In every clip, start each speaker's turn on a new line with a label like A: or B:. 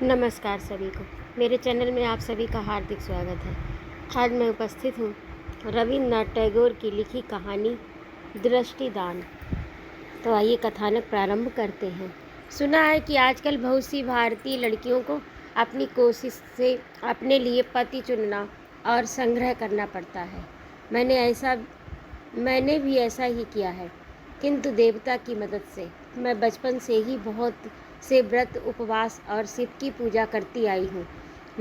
A: नमस्कार सभी को। मेरे चैनल में आप सभी का हार्दिक स्वागत है। आज मैं उपस्थित हूँ रविन्द्रनाथ टैगोर की लिखी कहानी दृष्टिदान। तो आइए कथानक प्रारंभ करते हैं। सुना है कि आजकल बहुत सी भारतीय लड़कियों को अपनी कोशिश से अपने लिए पति चुनना और संग्रह करना पड़ता है। मैंने भी ऐसा ही किया है, किंतु देवता की मदद से। मैं बचपन से ही बहुत से व्रत, उपवास और शिव की पूजा करती आई हूँ।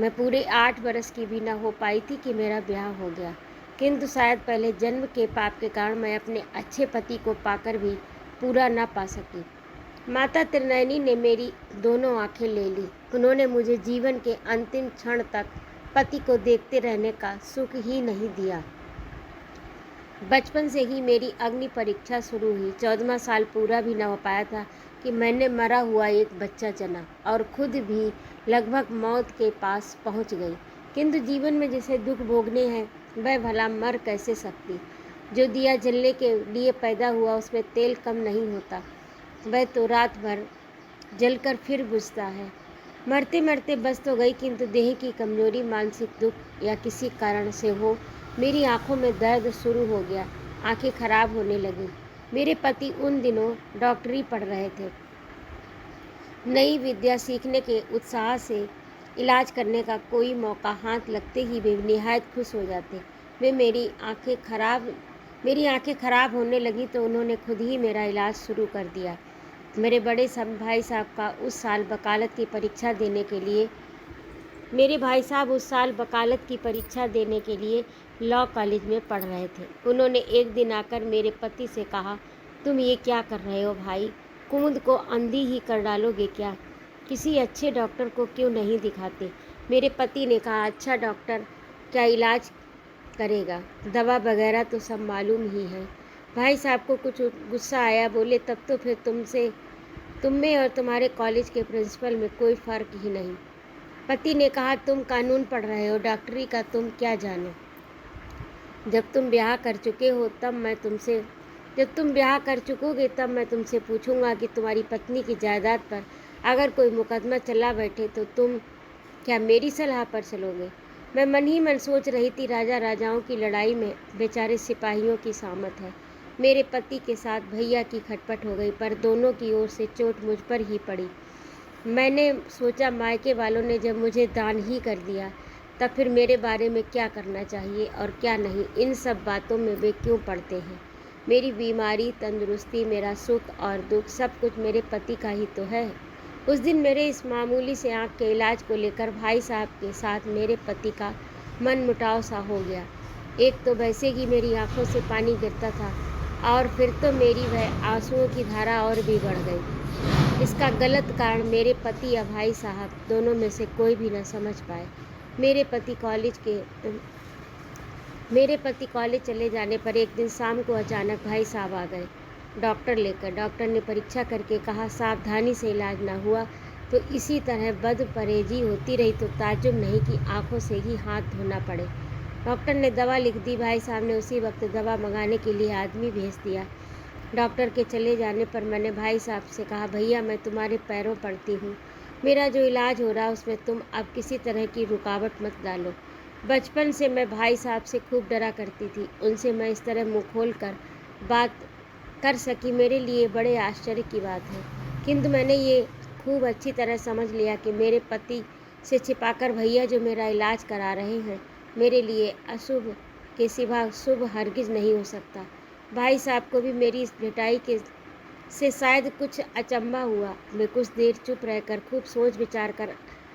A: मैं पूरे 8 बरस की भी न हो पाई थी कि मेरा ब्याह हो गया, किंतु शायद पहले जन्म के पाप के कारण मैं अपने अच्छे पति को पाकर भी पूरा न पा सकी। माता त्रिनयनी ने मेरी दोनों आंखें ले ली। उन्होंने मुझे जीवन के अंतिम क्षण तक पति को देखते रहने का सुख ही नहीं दिया। बचपन से ही मेरी अग्नि परीक्षा शुरू हुई। 14वां साल पूरा भी न हो पाया था कि मैंने मरा हुआ एक बच्चा जना और खुद भी लगभग मौत के पास पहुंच गई। किंतु जीवन में जिसे दुख भोगने हैं वह भला मर कैसे सकती। जो दिया जलने के लिए पैदा हुआ उसमें तेल कम नहीं होता, वह तो रात भर जलकर फिर बुझता है। मरते मरते बस तो गई, किंतु देह की कमजोरी, मानसिक दुख या किसी कारण से हो, मेरी आंखों में दर्द शुरू हो गया। आंखें खराब होने लगी। मेरे पति उन दिनों डॉक्टरी पढ़ रहे थे। नई विद्या सीखने के उत्साह से इलाज करने का कोई मौका हाथ लगते ही वे निहायत खुश हो जाते। मेरी आंखें खराब होने लगी तो उन्होंने खुद ही मेरा इलाज शुरू कर दिया। मेरे बड़े भाई साहब का उस साल वकालत की परीक्षा देने के लिए लॉ कॉलेज में पढ़ रहे थे। उन्होंने एक दिन आकर मेरे पति से कहा, तुम ये क्या कर रहे हो भाई? कुमुद को अंधी ही कर डालोगे क्या? किसी अच्छे डॉक्टर को क्यों नहीं दिखाते? मेरे पति ने कहा, अच्छा डॉक्टर क्या इलाज करेगा? दवा वगैरह तो सब मालूम ही है। भाई साहब को कुछ गुस्सा आया। बोले, तब तो फिर तुम में और तुम्हारे कॉलेज के प्रिंसिपल में कोई फ़र्क ही नहीं। पति ने कहा, तुम कानून पढ़ रहे हो, डॉक्टरी का तुम क्या जानो? जब तुम ब्याह कर चुकोगे तब मैं तुमसे पूछूंगा कि तुम्हारी पत्नी की जायदाद पर अगर कोई मुकदमा चला बैठे तो तुम क्या मेरी सलाह पर चलोगे? मैं मन ही मन सोच रही थी, राजा राजाओं की लड़ाई में बेचारे सिपाहियों की सामत है। मेरे पति के साथ भैया की खटपट हो गई, पर दोनों की ओर से चोट मुझ पर ही पड़ी। मैंने सोचा, मायके वालों ने जब मुझे दान ही कर दिया, तब फिर मेरे बारे में क्या करना चाहिए और क्या नहीं, इन सब बातों में वे क्यों पड़ते हैं? मेरी बीमारी, तंदुरुस्ती, मेरा सुख और दुख सब कुछ मेरे पति का ही तो है। उस दिन मेरे इस मामूली से आँख के इलाज को लेकर भाई साहब के साथ मेरे पति का मनमुटाव सा हो गया। एक तो वैसे ही मेरी आंखों से पानी गिरता था और फिर तो मेरी वह आंसुओं की धारा और भी बढ़ गई। इसका गलत कारण मेरे पति या भाई साहब दोनों में से कोई भी न समझ पाए। मेरे पति कॉलेज चले जाने पर एक दिन शाम को अचानक भाई साहब आ गए डॉक्टर लेकर। डॉक्टर ने परीक्षा करके कहा, सावधानी से इलाज ना हुआ तो इसी तरह बदपरहेजी होती रही तो ताज्जुब नहीं कि आंखों से ही हाथ धोना पड़े। डॉक्टर ने दवा लिख दी। भाई साहब ने उसी वक्त दवा मंगाने के लिए आदमी भेज दिया। डॉक्टर के चले जाने पर मैंने भाई साहब से कहा, भैया मैं तुम्हारे पैरों पड़ती हूँ, मेरा जो इलाज हो रहा उसमें तुम अब किसी तरह की रुकावट मत डालो। बचपन से मैं भाई साहब से खूब डरा करती थी। उनसे मैं इस तरह मुँह खोल कर बात कर सकी मेरे लिए बड़े आश्चर्य की बात है। किंतु मैंने ये खूब अच्छी तरह समझ लिया कि मेरे पति से छिपाकर भैया जो मेरा इलाज करा रहे हैं, मेरे लिए अशुभ के सिवा शुभ हरगिज नहीं हो सकता। भाई साहब को भी मेरी इस भिटाई से शायद कुछ अचंभा हुआ। वे कुछ देर चुप रहकर खूब सोच विचार कर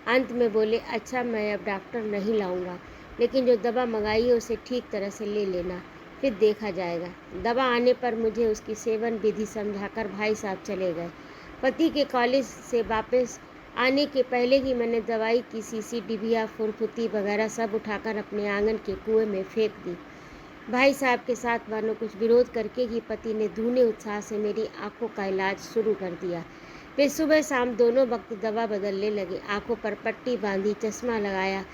A: अंत में बोले, अच्छा मैं अब डॉक्टर नहीं लाऊंगा, लेकिन जो दवा मंगाई है उसे ठीक तरह से ले लेना, फिर देखा जाएगा। दवा आने पर मुझे उसकी सेवन विधि समझाकर भाई साहब चले गए। पति के कॉलेज से वापस आने के पहले ही मैंने दवाई की शीशी, डिबिया, फुरफुती वगैरह सब उठाकर अपने आंगन के कुएं में फेंक दी। भाई साहब के साथ मानो कुछ विरोध करके ही पति ने धूने उत्साह से मेरी आंखों का इलाज शुरू कर दिया। वे सुबह शाम दोनों वक्त दवा बदलने लगे। आंखों पर पट्टी बांधी, चश्मा लगाया,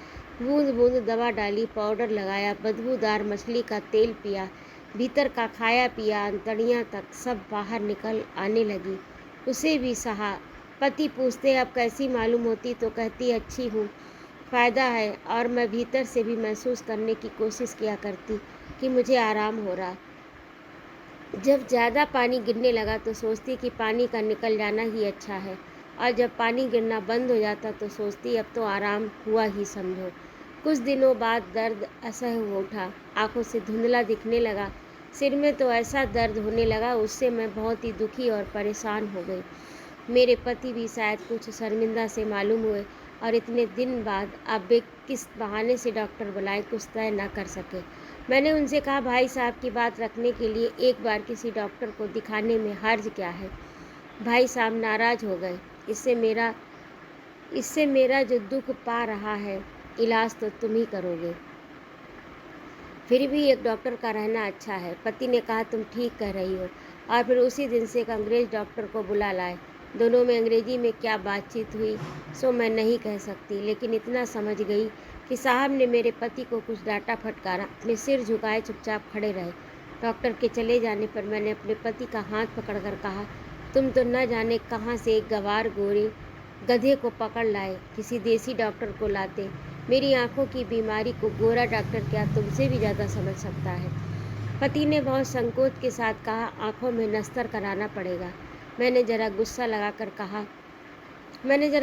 A: बूंद बूंद दवा डाली, पाउडर लगाया, बदबूदार मछली का तेल पिया, भीतर का खाया पिया, अंतड़ियाँ तक सब बाहर निकल आने लगी। उसे भी सहा पति पूछते अब कैसी मालूम होती तो कहती अच्छी हूँ, फ़ायदा है। और मैं भीतर से भी महसूस करने की कोशिश किया करती कि मुझे आराम हो रहा। जब ज़्यादा पानी गिरने लगा तो सोचती कि पानी का निकल जाना ही अच्छा है, और जब पानी गिरना बंद हो जाता तो सोचती अब तो आराम हुआ ही समझो। कुछ दिनों बाद दर्द असह्य हो उठा, आंखों से धुंधला दिखने लगा, सिर में तो ऐसा दर्द होने लगा, उससे मैं बहुत ही दुखी और परेशान हो गई। मेरे पति भी शायद कुछ शर्मिंदा से मालूम हुए और इतने दिन बाद अब वे किस बहाने से डॉक्टर बुलाए कुछ तय न कर सके। मैंने उनसे कहा भाई साहब की बात रखने के लिए एक बार किसी डॉक्टर को दिखाने में हर्ज क्या है। भाई साहब नाराज़ हो गए। इससे मेरा जो दुख पा रहा है, इलाज तो तुम ही करोगे, फिर भी एक डॉक्टर का रहना अच्छा है। पति ने कहा तुम ठीक कह रही हो, और फिर उसी दिन से एक अंग्रेज़ डॉक्टर को बुला लाए। दोनों में अंग्रेजी में क्या बातचीत हुई सो मैं नहीं कह सकती, लेकिन इतना समझ गई कि साहब ने मेरे पति को कुछ डांटा फटकारा, अपने सिर झुकाए चुपचाप खड़े रहे। डॉक्टर के चले जाने पर मैंने अपने पति का हाथ पकड़कर कहा तुम तो न जाने कहाँ से एक गवार गोरे गधे को पकड़ लाए, किसी देसी डॉक्टर को लाते। मेरी आंखों की बीमारी को गोरा डॉक्टर क्या तुमसे भी ज़्यादा समझ सकता है। पति ने बहुत संकोच के साथ कहा आंखों में नस्तर कराना पड़ेगा। मैंने ज़रा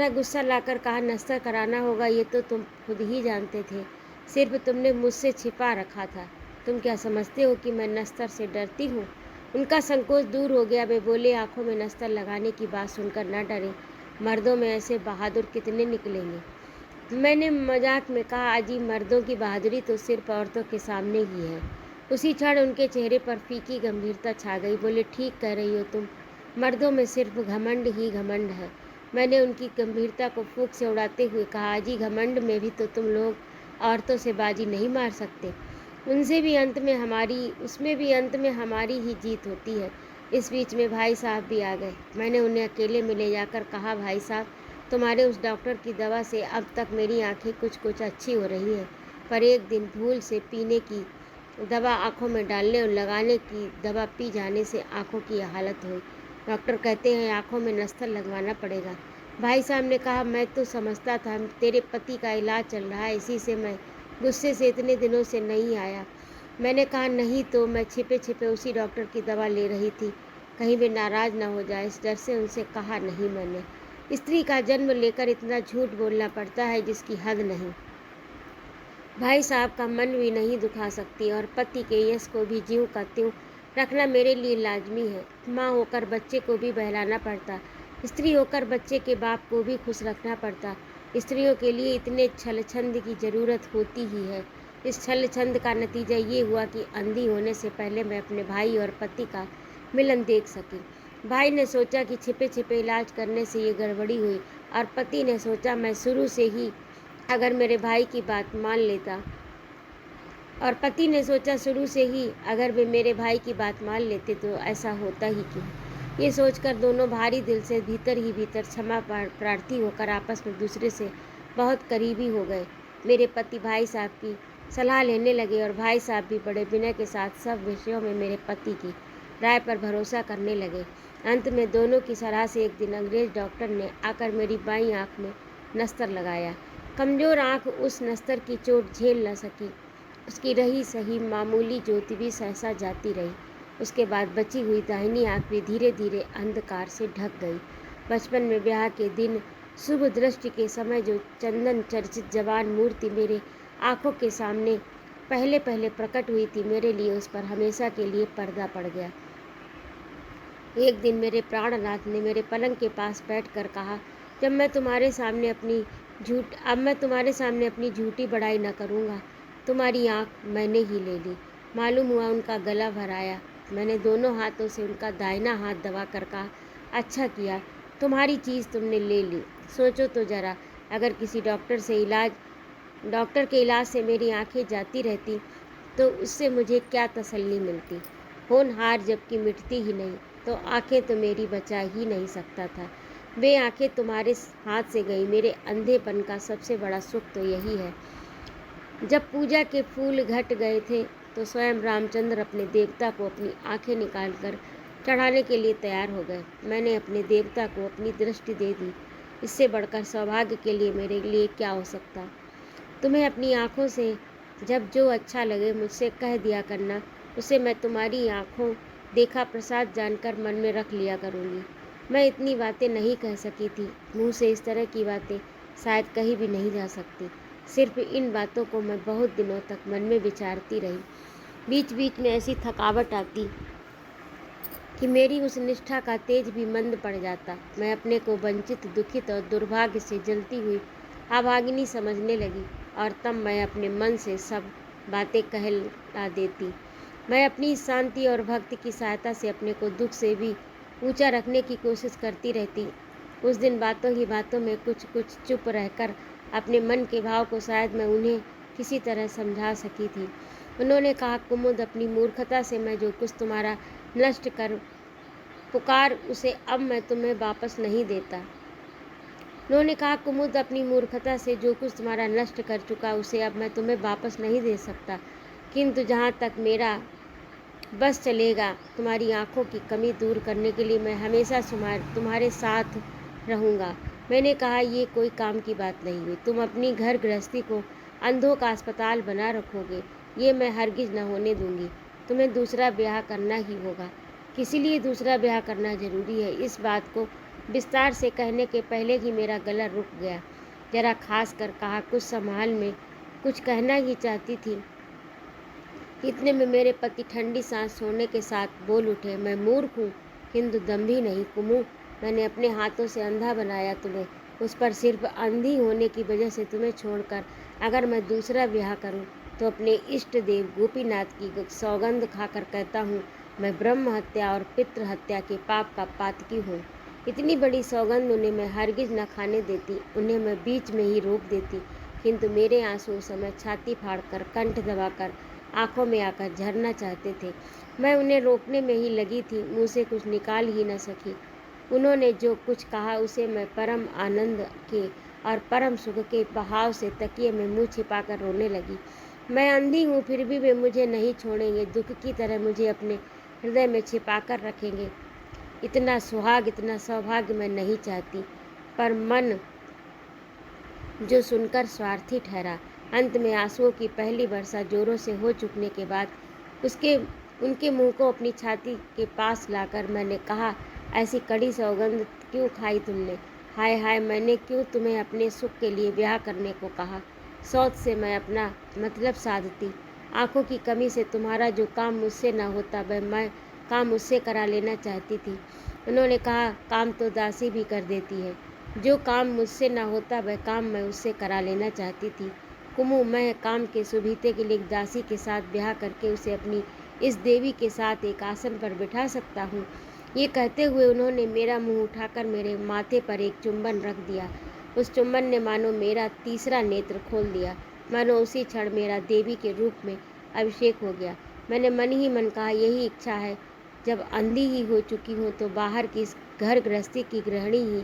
A: गुस्सा लाकर कहा नस्तर कराना होगा ये तो तुम खुद ही जानते थे, सिर्फ तुमने मुझसे छिपा रखा था। तुम क्या समझते हो कि मैं नस्तर से डरती हूँ। उनका संकोच दूर हो गया। वे बोले आंखों में नस्तर लगाने की बात सुनकर न डरे, मर्दों में ऐसे बहादुर कितने निकलेंगे। मैंने मजाक में कहा अजी मर्दों की बहादुरी तो सिर्फ औरतों के सामने ही है। उसी क्षण उनके चेहरे पर फीकी गंभीरता छा गई। बोले ठीक कह रही हो तुम, मर्दों में सिर्फ घमंड ही घमंड है। मैंने उनकी गंभीरता को फूंक से उड़ाते हुए कहा अजी घमंड में भी तो तुम लोग औरतों से बाजी नहीं मार सकते, उसमें भी अंत में हमारी ही जीत होती है। इस बीच में भाई साहब भी आ गए। मैंने उन्हें अकेले में ले जाकर कहा भाई साहब तुम्हारे उस डॉक्टर की दवा से अब तक मेरी आंखें कुछ कुछ अच्छी हो रही हैं, पर एक दिन भूल से पीने की दवा आंखों में डालने और लगाने की दवा पी जाने से आंखों की हालत हुई। डॉक्टर कहते हैं आंखों में नस्तर लगवाना पड़ेगा। भाई साहब ने कहा मैं तो समझता था तेरे पति का इलाज चल रहा है, इसी से मैं गुस्से से इतने दिनों से नहीं आया। मैंने कहा नहीं तो मैं छिपे छिपे उसी डॉक्टर की दवा ले रही थी, कहीं वे नाराज़ ना हो जाए, इस डर से उनसे कहा नहीं। मैंने स्त्री का जन्म लेकर इतना झूठ बोलना पड़ता है जिसकी हद नहीं। भाई साहब का मन भी नहीं दुखा सकती और पति के यश को भी ज्यों का त्यों रखना मेरे लिए लाजमी है। माँ होकर बच्चे को भी बहलाना पड़ता, स्त्री होकर बच्चे के बाप को भी खुश रखना पड़ता। स्त्रियों के लिए इतने छल छंद की ज़रूरत होती ही है। इस छल छंद का नतीजा ये हुआ कि अंधी होने से पहले मैं अपने भाई और पति का मिलन देख सकी। भाई ने सोचा कि छिपे छिपे इलाज करने से ये गड़बड़ी हुई, और पति ने सोचा मैं शुरू से ही अगर मेरे भाई की बात मान लेता और पति ने सोचा शुरू से ही अगर वे मेरे भाई की बात मान लेते तो ऐसा होता ही क्यों। ये सोचकर दोनों भारी दिल से भीतर ही भीतर क्षमा प्रार्थी होकर आपस में दूसरे से बहुत करीबी हो गए। मेरे पति भाई साहब की सलाह लेने लगे और भाई साहब भी बड़े विनय के साथ सब विषयों में मेरे पति की राय पर भरोसा करने लगे। अंत में दोनों की सलाह से एक दिन अंग्रेज़ डॉक्टर ने आकर मेरी बाईं आँख में नस्तर लगाया। कमज़ोर आँख उस नस्तर की चोट झेल न सकी, उसकी रही सही मामूली ज्योति भी सहसा जाती रही। उसके बाद बची हुई दाहिनी आँख भी धीरे धीरे अंधकार से ढक गई। बचपन में ब्याह के दिन शुभ दृष्टि के समय जो चंदन चर्चित जवान मूर्ति मेरे आँखों के सामने पहले पहले प्रकट हुई थी, मेरे लिए उस पर हमेशा के लिए पर्दा पड़ गया। एक दिन मेरे प्राणनाथ ने मेरे पलंग के पास बैठकर कहा अब मैं तुम्हारे सामने अपनी झूठी बड़ाई न करूँगा। तुम्हारी आँख मैंने ही ले ली। मालूम हुआ उनका गला भराया। मैंने दोनों हाथों से उनका दाहिना हाथ दबाकर कहा अच्छा किया, तुम्हारी चीज़ तुमने ले ली। सोचो तो ज़रा, अगर किसी डॉक्टर के इलाज से मेरी आँखें जाती रहती तो उससे मुझे क्या तसल्ली मिलती। होनहार जबकि मिटती ही नहीं तो आँखें तो मेरी बचा ही नहीं सकता था। वे आँखें तुम्हारे हाथ से गई। मेरे अंधेपन का सबसे बड़ा सुख तो यही है। जब पूजा के फूल घट गए थे तो स्वयं रामचंद्र अपने देवता को अपनी आँखें निकालकर चढ़ाने के लिए तैयार हो गए। मैंने अपने देवता को अपनी दृष्टि दे दी। इससे बढ़कर सौभाग्य के लिए मेरे लिए क्या हो सकता। तुम्हें अपनी आँखों से जब जो अच्छा लगे मुझसे कह दिया करना, उसे मैं तुम्हारी आँखों देखा प्रसाद जानकर मन में रख लिया करूँगी। मैं इतनी बातें नहीं कह सकी थी। मुँह से इस तरह की बातें शायद कहीं भी नहीं जा सकती। सिर्फ इन बातों को मैं बहुत दिनों तक मन में विचारती रही। बीच बीच में ऐसी थकावट आती कि मेरी उस निष्ठा का तेज भी मंद पड़ जाता। मैं अपने को वंचित, दुखित और दुर्भाग्य से जलती हुई अभागिनी समझने लगी और तब मैं अपने मन से सब बातें कहला देती। मैं अपनी शांति और भक्ति की सहायता से अपने को दुख से भी ऊंचा रखने की कोशिश करती रहती। उस दिन बातों ही बातों में कुछ कुछ चुप रहकर अपने मन के भाव को शायद मैं उन्हें किसी तरह समझा सकी थी। उन्होंने कहा, कुमुद, अपनी मूर्खता से मैं जो कुछ तुम्हारा नष्ट कर पुकार उसे अब मैं तुम्हें वापस नहीं देता। उन्होंने कहा, कुमुद, अपनी मूर्खता से जो कुछ तुम्हारा नष्ट कर चुका उसे अब मैं तुम्हें वापस नहीं दे सकता, किंतु जहाँ तक मेरा बस चलेगा तुम्हारी आँखों की कमी दूर करने के लिए मैं हमेशा तुम्हारे साथ रहूँगा। मैंने कहा, ये कोई काम की बात नहीं हुई। तुम अपनी घर गृहस्थी को अंधों का अस्पताल बना रखोगे, ये मैं हरगिज न होने दूंगी। तुम्हें दूसरा ब्याह करना ही होगा। किसी लिए दूसरा ब्याह करना जरूरी है, इस बात को विस्तार से कहने के पहले ही मेरा गला रुक गया। जरा खास कर कहा, कुछ संभाल में कुछ कहना ही चाहती थी। इतने में मेरे पति ठंडी सांस छोड़ने के साथ बोल उठे, मैं मूर्ख हूँ किंतु दम्भी नहीं कुमु। मैंने अपने हाथों से अंधा बनाया तुम्हें। उस पर सिर्फ अंधी होने की वजह से तुम्हें छोड़कर अगर मैं दूसरा ब्याह करूँ तो अपने इष्ट देव गोपीनाथ की सौगंध खाकर कहता हूँ, मैं ब्रह्म हत्या और पितृ हत्या के पाप का पातकी हूँ। इतनी बड़ी सौगंध उन्हें मैं हरगिज न खाने देती, उन्हें मैं बीच में ही रोक देती, किंतु मेरे आंसू उस समय छाती फाड़कर, कंठ दबाकर आंखों में आकर झरना चाहते थे। मैं उन्हें रोकने में ही लगी थी, मुँह से कुछ निकाल ही न सकी। उन्होंने जो कुछ कहा उसे मैं परम आनंद के और परम सुख के बहाव से तकिए में मुँह छिपाकर रोने लगी। मैं अंधी हूँ फिर भी वे मुझे नहीं छोड़ेंगे, दुख की तरह मुझे अपने हृदय में छिपाकर रखेंगे। इतना सुहाग, इतना सौभाग्य मैं नहीं चाहती। पर मन जो सुनकर स्वार्थी ठहरा। अंत में आंसुओं की पहली वर्षा जोरों से हो चुकने के बाद उनके मुंह को अपनी छाती के पास लाकर मैंने कहा, ऐसी कड़ी सौगंध क्यों खाई तुमने? हाय हाय, मैंने क्यों तुम्हें अपने सुख के लिए ब्याह करने को कहा? सौत से मैं अपना मतलब साधती। आंखों की कमी से तुम्हारा जो काम मुझसे न होता वह मैं काम मुझसे करा लेना चाहती थी। उन्होंने कहा, काम तो दासी भी कर देती है। जो काम मुझसे न होता वह काम मैं उससे करा लेना चाहती थी। कुमु, मैं काम के सुभीते के लिए एक दासी के साथ ब्याह करके उसे अपनी इस देवी के साथ एक आसन पर बिठा सकता हूँ। ये कहते हुए उन्होंने मेरा मुंह उठाकर मेरे माथे पर एक चुंबन रख दिया। उस चुंबन ने मानो मेरा तीसरा नेत्र खोल दिया, मानो उसी क्षण मेरा देवी के रूप में अभिषेक हो गया। मैंने मन ही मन कहा, यही इच्छा है। जब अंधी ही हो चुकी हूँ तो बाहर की इस घर गृहस्थी की गृहिणी ही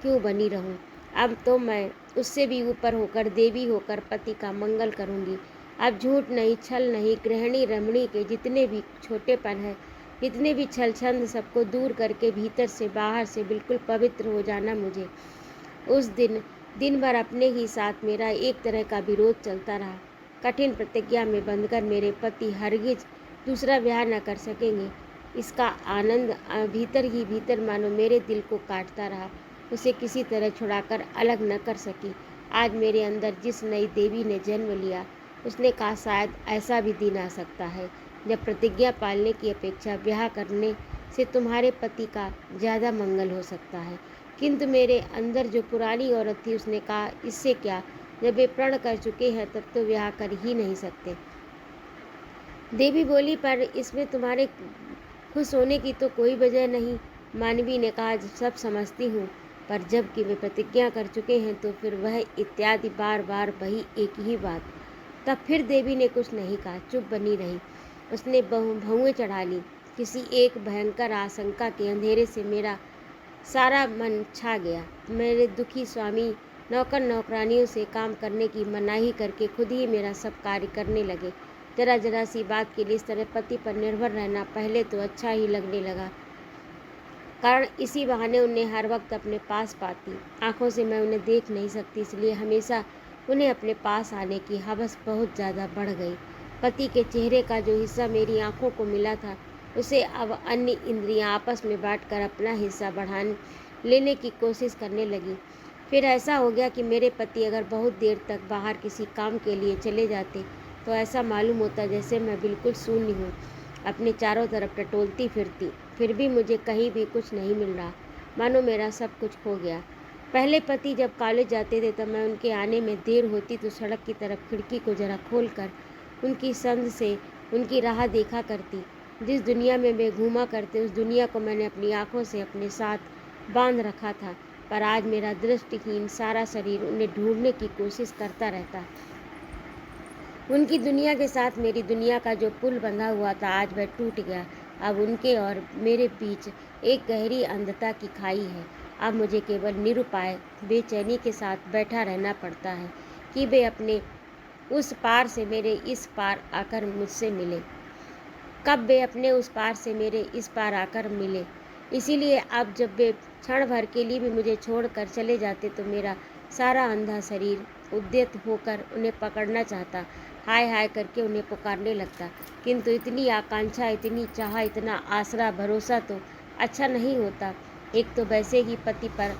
A: क्यों बनी रहूं? अब तो मैं उससे भी ऊपर होकर, देवी होकर पति का मंगल करूंगी। अब झूठ नहीं, छल नहीं, गृहिणी रमणी के जितने भी छोटेपन है, जितने भी छल छंद, सबको दूर करके भीतर से बाहर से बिल्कुल पवित्र हो जाना मुझे। उस दिन भर अपने ही साथ मेरा एक तरह का विरोध चलता रहा। कठिन प्रतिज्ञा में बंधकर मेरे पति हरगिज दूसरा ब्याह न कर सकेंगे, इसका आनंद भीतर ही भीतर मानो मेरे दिल को काटता रहा। उसे किसी तरह छुड़ाकर अलग न कर सकी। आज मेरे अंदर जिस नई देवी ने जन्म लिया, उसने कहा, शायद ऐसा भी दिन आ सकता है जब प्रतिज्ञा पालने की अपेक्षा ब्याह करने से तुम्हारे पति का ज़्यादा मंगल हो सकता है। किंतु मेरे अंदर जो पुरानी औरत थी उसने कहा, इससे क्या, जब वे प्रण कर चुके हैं तब तो ब्याह कर ही नहीं सकते। देवी बोली, पर इसमें तुम्हारे खुश होने की तो कोई वजह नहीं। मानवी ने कहा, सब समझती हूँ, पर जब कि वे प्रतिज्ञा कर चुके हैं तो फिर वह इत्यादि बार बार वही एक ही बात। तब फिर देवी ने कुछ नहीं कहा, चुप बनी रही। उसने भौएं चढ़ा ली। किसी एक भयंकर आशंका के अंधेरे से मेरा सारा मन छा गया। मेरे दुखी स्वामी नौकर नौकरानियों से काम करने की मनाही करके खुद ही मेरा सब कार्य करने लगे। जरा जरा सी बात के लिए इस तरह पति पर निर्भर रहना पहले तो अच्छा ही लगने लगा, कारण इसी बहाने उन्हें हर वक्त अपने पास पाती। आँखों से मैं उन्हें देख नहीं सकती, इसलिए हमेशा उन्हें अपने पास आने की हवस बहुत ज़्यादा बढ़ गई। पति के चेहरे का जो हिस्सा मेरी आँखों को मिला था, उसे अब अन्य इंद्रियाँ आपस में बाँटकर अपना हिस्सा बढ़ा लेने की कोशिश करने लगी। फिर ऐसा हो गया कि मेरे पति अगर बहुत देर तक बाहर किसी काम के लिए चले जाते, तो ऐसा मालूम होता जैसे मैं बिल्कुल शून्य हूँ, अपने चारों तरफ टटोलती फिरती। फिर भी मुझे कहीं भी कुछ नहीं मिल रहा, मानो मेरा सब कुछ खो गया। पहले पति जब कॉलेज जाते थे तब मैं उनके आने में देर होती तो सड़क की तरफ खिड़की को जरा खोल कर उनकी संग से उनकी राह देखा करती। जिस दुनिया में वे घूमा करते, उस दुनिया को मैंने अपनी आँखों से अपने साथ बांध रखा था, पर आज मेरा दृष्टिहीन सारा शरीर उन्हें ढूंढने की कोशिश करता रहता। उनकी दुनिया के साथ मेरी दुनिया का जो पुल बंधा हुआ था, आज वह टूट गया। अब उनके और मेरे बीच एक गहरी अंधता की खाई है। अब मुझे केवल निरुपाय बेचैनी के साथ बैठा रहना पड़ता है कि वे अपने उस पार से मेरे इस पार आकर मुझसे मिले। कब वे अपने उस पार से मेरे इस पार आकर मिले। इसीलिए अब जब वे क्षण भर के लिए भी मुझे छोड़कर चले जाते तो मेरा सारा अंधा शरीर उद्यत होकर उन्हें पकड़ना चाहता, हाय हाय करके उन्हें पुकारने लगता। किंतु इतनी आकांक्षा, इतनी चाह, इतना आसरा भरोसा तो अच्छा नहीं होता। एक तो वैसे ही पति पर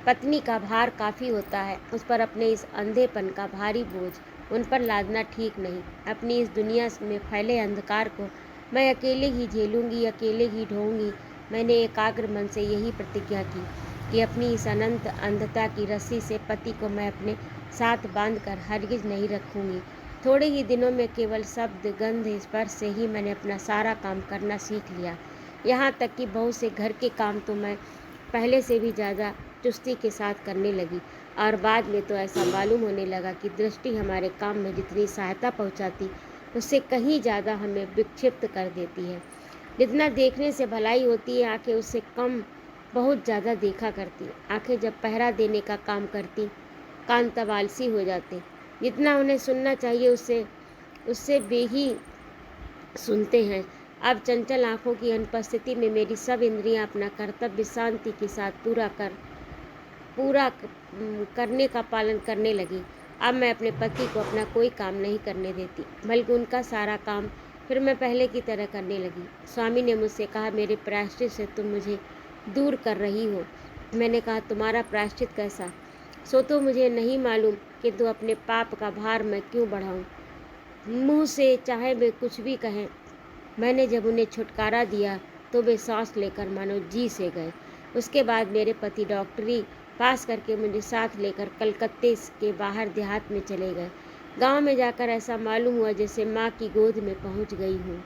A: पत्नी का भार काफ़ी होता है, उस पर अपने इस अंधेपन का भारी बोझ उन पर लादना ठीक नहीं। अपनी इस दुनिया में फैले अंधकार को मैं अकेले ही झेलूंगी, अकेले ही ढोऊंगी। मैंने एकाग्र मन से यही प्रतिज्ञा की कि अपनी इस अनंत अंधता की रस्सी से पति को मैं अपने साथ बांधकर हरगिज नहीं रखूंगी। थोड़े ही दिनों में केवल शब्द, गंध, स्पर्श से ही मैंने अपना सारा काम करना सीख लिया। यहाँ तक कि बहुत से घर के काम तो मैं पहले से भी ज़्यादा चुस्ती के साथ करने लगी, और बाद में तो ऐसा मालूम होने लगा कि दृष्टि हमारे काम में जितनी सहायता पहुंचाती, उससे कहीं ज़्यादा हमें विक्षिप्त कर देती है। जितना देखने से भलाई होती है, आंखें उससे कम बहुत ज़्यादा देखा करती। आंखें जब पहरा देने का काम करती, कान तब आलसी हो जाते। जितना उन्हें सुनना चाहिए उससे उससे वे ही सुनते हैं। अब चंचल आँखों की अनुपस्थिति में मेरी सब इंद्रियां अपना कर्तव्य शांति के साथ करने का पालन करने लगी। अब मैं अपने पति को अपना कोई काम नहीं करने देती, बल्कि उनका सारा काम फिर मैं पहले की तरह करने लगी। स्वामी ने मुझसे कहा, मेरे प्रायश्चित से तुम मुझे दूर कर रही हो। मैंने कहा, तुम्हारा प्रायश्चित कैसा? सो तो मुझे नहीं मालूम, किंतु अपने पाप का भार मैं क्यों बढ़ाऊं? मुँह से चाहे वे कुछ भी कहें, मैंने जब उन्हें छुटकारा दिया तो वे सांस लेकर मानो जी से गए। उसके बाद मेरे पति डॉक्टरी पास करके मुझे साथ लेकर कलकत्ते के बाहर देहात में चले गए। गांव में जाकर ऐसा मालूम हुआ जैसे माँ की गोद में पहुंच गई हूँ।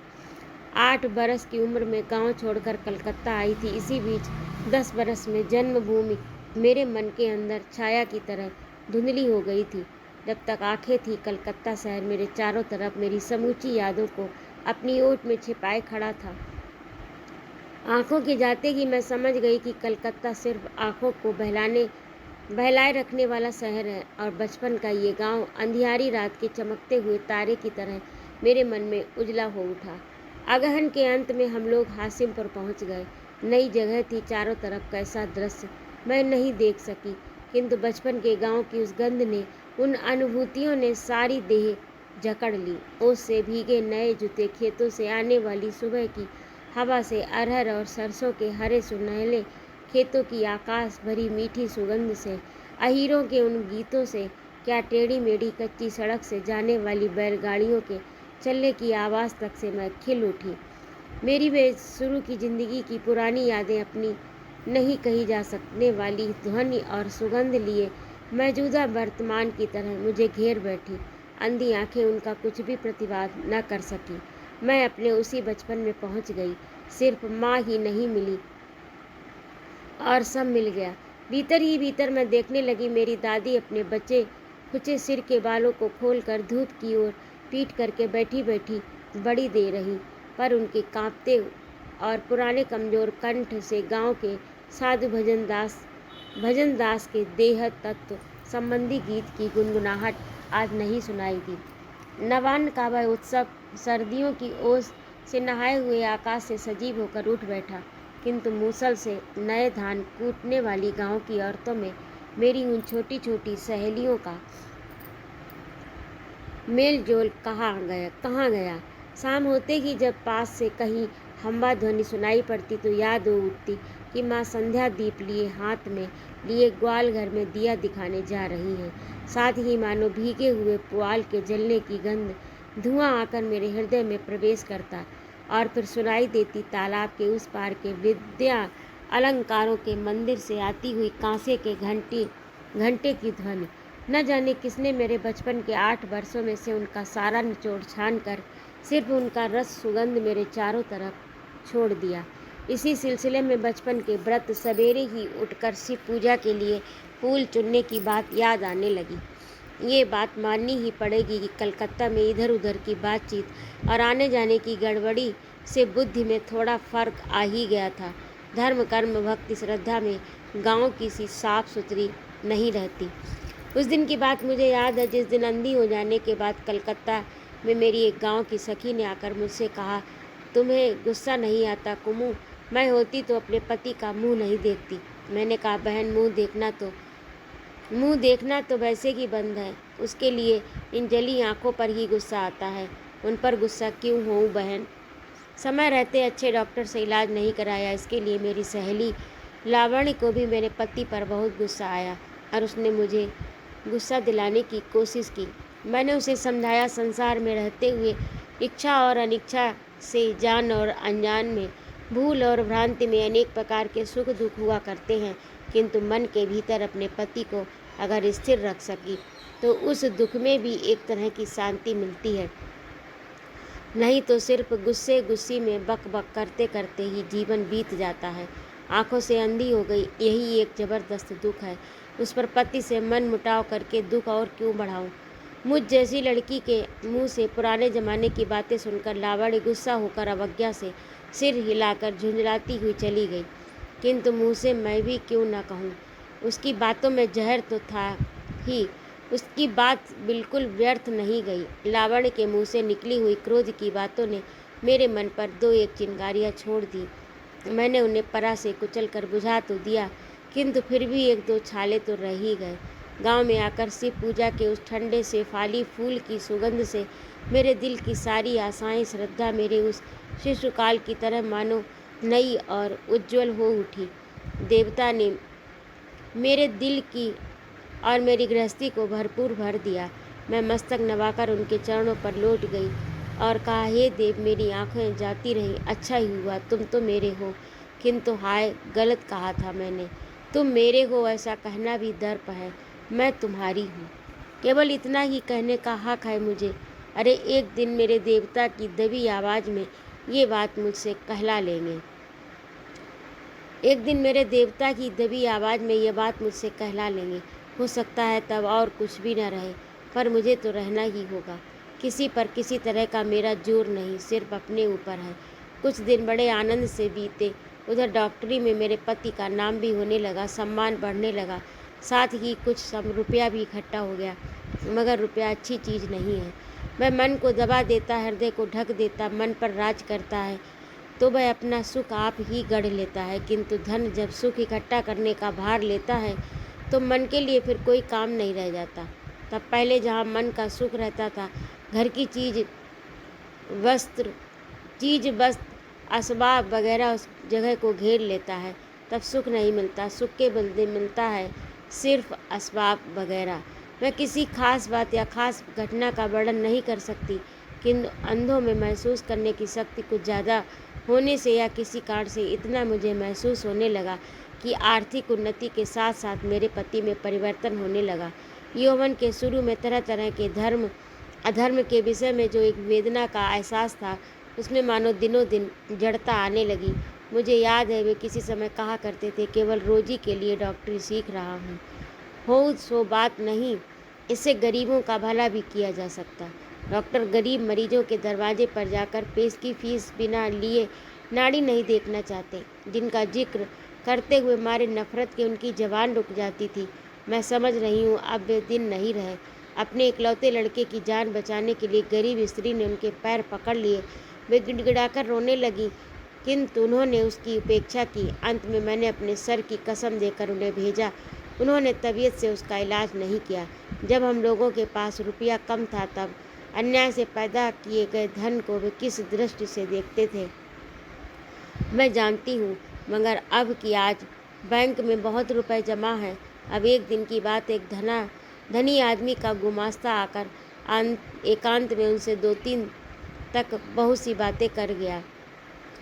A: 8 बरस की उम्र में गांव छोड़कर कलकत्ता आई थी। इसी बीच 10 बरस में जन्मभूमि मेरे मन के अंदर छाया की तरह धुंधली हो गई थी। जब तक आंखें थी, कलकत्ता शहर मेरे चारों तरफ मेरी समूची यादों को अपनी ओट में छिपाए खड़ा था। आंखों के जाते ही मैं समझ गई कि कलकत्ता सिर्फ आंखों को बहलाए रखने वाला शहर है, और बचपन का ये गांव अंधियारी रात के चमकते हुए तारे की तरह मेरे मन में उजला हो उठा। अगहन के अंत में हम लोग हासिमपुर पहुंच गए। नई जगह थी, चारों तरफ कैसा दृश्य मैं नहीं देख सकी, किंतु बचपन के गांव की उस गंध ने, उन अनुभूतियों ने सारी देह जकड़ ली। ओस से भीगे नए जूते, खेतों से आने वाली सुबह की हवा से, अरहर और सरसों के हरे सुनहले खेतों की आकाश भरी मीठी सुगंध से, अहीरों के उन गीतों से, क्या टेढ़ी मेढ़ी कच्ची सड़क से जाने वाली बैलगाड़ियों के चलने की आवाज़ तक से मैं खिल उठी। मेरी वे शुरू की ज़िंदगी की पुरानी यादें अपनी नहीं कही जा सकने वाली ध्वनि और सुगंध लिए मौजूदा वर्तमान की तरह मुझे घेर बैठी। अंधी आंखें उनका कुछ भी प्रतिवाद न कर सकी। मैं अपने उसी बचपन में पहुंच गई। सिर्फ माँ ही नहीं मिली और सब मिल गया। भीतर ही भीतर मैं देखने लगी, मेरी दादी अपने बच्चे खुचे सिर के बालों को खोलकर धूप की ओर पीट करके बैठी बैठी बड़ी दे रही, पर उनके कांपते और पुराने कमजोर कंठ से गांव के साधु भजन दास के देह तत्व संबंधी गीत की गुनगुनाहट आज नहीं सुनाई दी। नवान्न का वह उत्सव सर्दियों की ओस से नहाए हुए आकाश से सजीव होकर उठ बैठा। किंतु मूसल से नए धान कूटने वाली गांव की औरतों में मेरी उन छोटी छोटी सहेलियों का मेल जोल कहाँ गया। शाम होते ही जब पास से कहीं हम्बा ध्वनि सुनाई पड़ती तो याद हो उठती कि माँ संध्या दीप लिए हाथ में लिए ग्वाल घर में दिया दिखाने जा रही हैं। साथ ही मानो भीगे हुए पुआल के जलने की गंध धुआं आकर मेरे हृदय में प्रवेश करता और फिर सुनाई देती तालाब के उस पार के विद्या अलंकारों के मंदिर से आती हुई कांसे के घंटे की ध्वनि। न जाने किसने मेरे बचपन के 8 वर्षों में से उनका सारा निचोड़ छान कर सिर्फ उनका रस सुगंध मेरे चारों तरफ छोड़ दिया। इसी सिलसिले में बचपन के व्रत सवेरे ही उठकर शिव पूजा के लिए फूल चुनने की बात याद आने लगी। ये बात माननी ही पड़ेगी कि कलकत्ता में इधर उधर की बातचीत और आने जाने की गड़बड़ी से बुद्धि में थोड़ा फर्क आ ही गया था। धर्म कर्म भक्ति श्रद्धा में गांव की सी साफ सुथरी नहीं रहती। उस दिन की बात मुझे याद है जिस दिन अंधी हो जाने के बाद कलकत्ता में मेरी एक गांव की सखी ने आकर मुझसे कहा, तुम्हें गुस्सा नहीं आता कुमू? मैं होती तो अपने पति का मुंह नहीं देखती। मैंने कहा, बहन मुंह देखना तो वैसे ही बंद है, उसके लिए इन जली आंखों पर ही गुस्सा आता है। उन पर गुस्सा क्यों होऊं बहन? समय रहते अच्छे डॉक्टर से इलाज नहीं कराया, इसके लिए मेरी सहेली लावण्य को भी मेरे पति पर बहुत गुस्सा आया और उसने मुझे गुस्सा दिलाने की कोशिश की। मैंने उसे समझाया, संसार में रहते हुए इच्छा और अनिच्छा से जान और अनजान में भूल और भ्रांति में अनेक प्रकार के सुख दुख हुआ करते हैं, किंतु मन के भीतर अपने पति को अगर स्थिर रख सकी तो उस दुख में भी एक तरह की शांति मिलती है। नहीं तो सिर्फ गुस्सी में बक बक करते करते ही जीवन बीत जाता है। आंखों से अंधी हो गई, यही एक जबरदस्त दुख है। उस पर पति से मन मुटाव करके दुख और क्यों बढ़ाऊं? मुझ जैसी लड़की के मुंह से पुराने ज़माने की बातें सुनकर लावण्य गुस्सा होकर अवज्ञा से सिर हिलाकर झुंझलाती हुई चली गई। किंतु मुँह से मैं भी क्यों न कहूँ, उसकी बातों में जहर तो था ही। उसकी बात बिल्कुल व्यर्थ नहीं गई। लावण्य के मुंह से निकली हुई क्रोध की बातों ने मेरे मन पर 2-1 चिंगारियाँ छोड़ दी। मैंने उन्हें परा से कुचल कर बुझा तो दिया, किंतु फिर भी 1-2 छाले तो रह ही गए। गांव में आकर शिव पूजा के उस ठंडे से फाली फूल की सुगंध से मेरे दिल की सारी आशाएं श्रद्धा मेरे उस शिशुकाल की तरह मानो नई और उज्ज्वल हो उठी। देवता ने मेरे दिल की और मेरी गृहस्थी को भरपूर भर दिया। मैं मस्तक नवाकर उनके चरणों पर लौट गई और कहा, हे देव, मेरी आंखें जाती रहीं, अच्छा ही हुआ, तुम तो मेरे हो। किंतु हाय, गलत कहा था मैंने। तुम मेरे हो ऐसा कहना भी दर्प है, मैं तुम्हारी हूँ, केवल इतना ही कहने का हक है मुझे। अरे एक दिन मेरे देवता की दबी आवाज़ में ये बात मुझसे कहला लेंगे। एक दिन मेरे देवता की दबी आवाज़ में ये बात मुझसे कहला लेंगे। हो सकता है तब और कुछ भी न रहे, पर मुझे तो रहना ही होगा। किसी पर किसी तरह का मेरा जोर नहीं, सिर्फ अपने ऊपर है। कुछ दिन बड़े आनंद से बीते। उधर डॉक्टरी में मेरे पति का नाम भी होने लगा, सम्मान बढ़ने लगा, साथ ही कुछ रुपया भी इकट्ठा हो गया। मगर रुपया अच्छी चीज़ नहीं है। वह मन को दबा देता, हृदय को ढक देता, मन पर राज करता है तो वह अपना सुख आप ही गढ़ लेता है। किंतु धन जब सुख इकट्ठा करने का भार लेता है तो मन के लिए फिर कोई काम नहीं रह जाता। तब पहले जहाँ मन का सुख रहता था, घर की चीज़ वस्त्र असबाब वगैरह उस जगह को घेर लेता है, तब सुख नहीं मिलता। सुख के बदले मिलता है सिर्फ असबाब वगैरह। मैं किसी खास बात या खास घटना का वर्णन नहीं कर सकती, किंतु अंधों में महसूस करने की शक्ति कुछ ज़्यादा होने से या किसी कारण से इतना मुझे महसूस होने लगा कि आर्थिक उन्नति के साथ साथ मेरे पति में परिवर्तन होने लगा। यौवन के शुरू में तरह तरह के धर्म अधर्म के विषय में जो एक वेदना का एहसास था, उसमें मानो दिनों दिन जड़ता आने लगी। मुझे याद है वे किसी समय कहा करते थे, केवल रोजी के लिए डॉक्टरी सीख रहा हूँ। हो सो बात नहीं, इससे गरीबों का भला भी किया जा सकता। डॉक्टर गरीब मरीजों के दरवाजे पर जाकर पेश की फीस बिना लिए नाड़ी नहीं देखना चाहते, जिनका जिक्र करते हुए मारे नफरत के उनकी जबान रुक जाती थी। मैं समझ रही हूँ अब वे दिन नहीं रहे। अपने इकलौते लड़के की जान बचाने के लिए गरीब स्त्री ने उनके पैर पकड़ लिए। वे गिड़गिड़ाकर रोने लगी किंतु उन्होंने उसकी उपेक्षा की। अंत में मैंने अपने सर की कसम देकर उन्हें भेजा। उन्होंने तबीयत से उसका इलाज नहीं किया। जब हम लोगों के पास रुपया कम था तब अन्याय से पैदा किए गए धन को वे किस दृष्टि से देखते थे मैं जानती हूँ, मगर अब कि आज बैंक में बहुत रुपए जमा हैं। अब एक दिन की बात, एक धनी आदमी का गुमास्ता आकर एकांत में उनसे 2-3 तक बहुत सी बातें कर गया।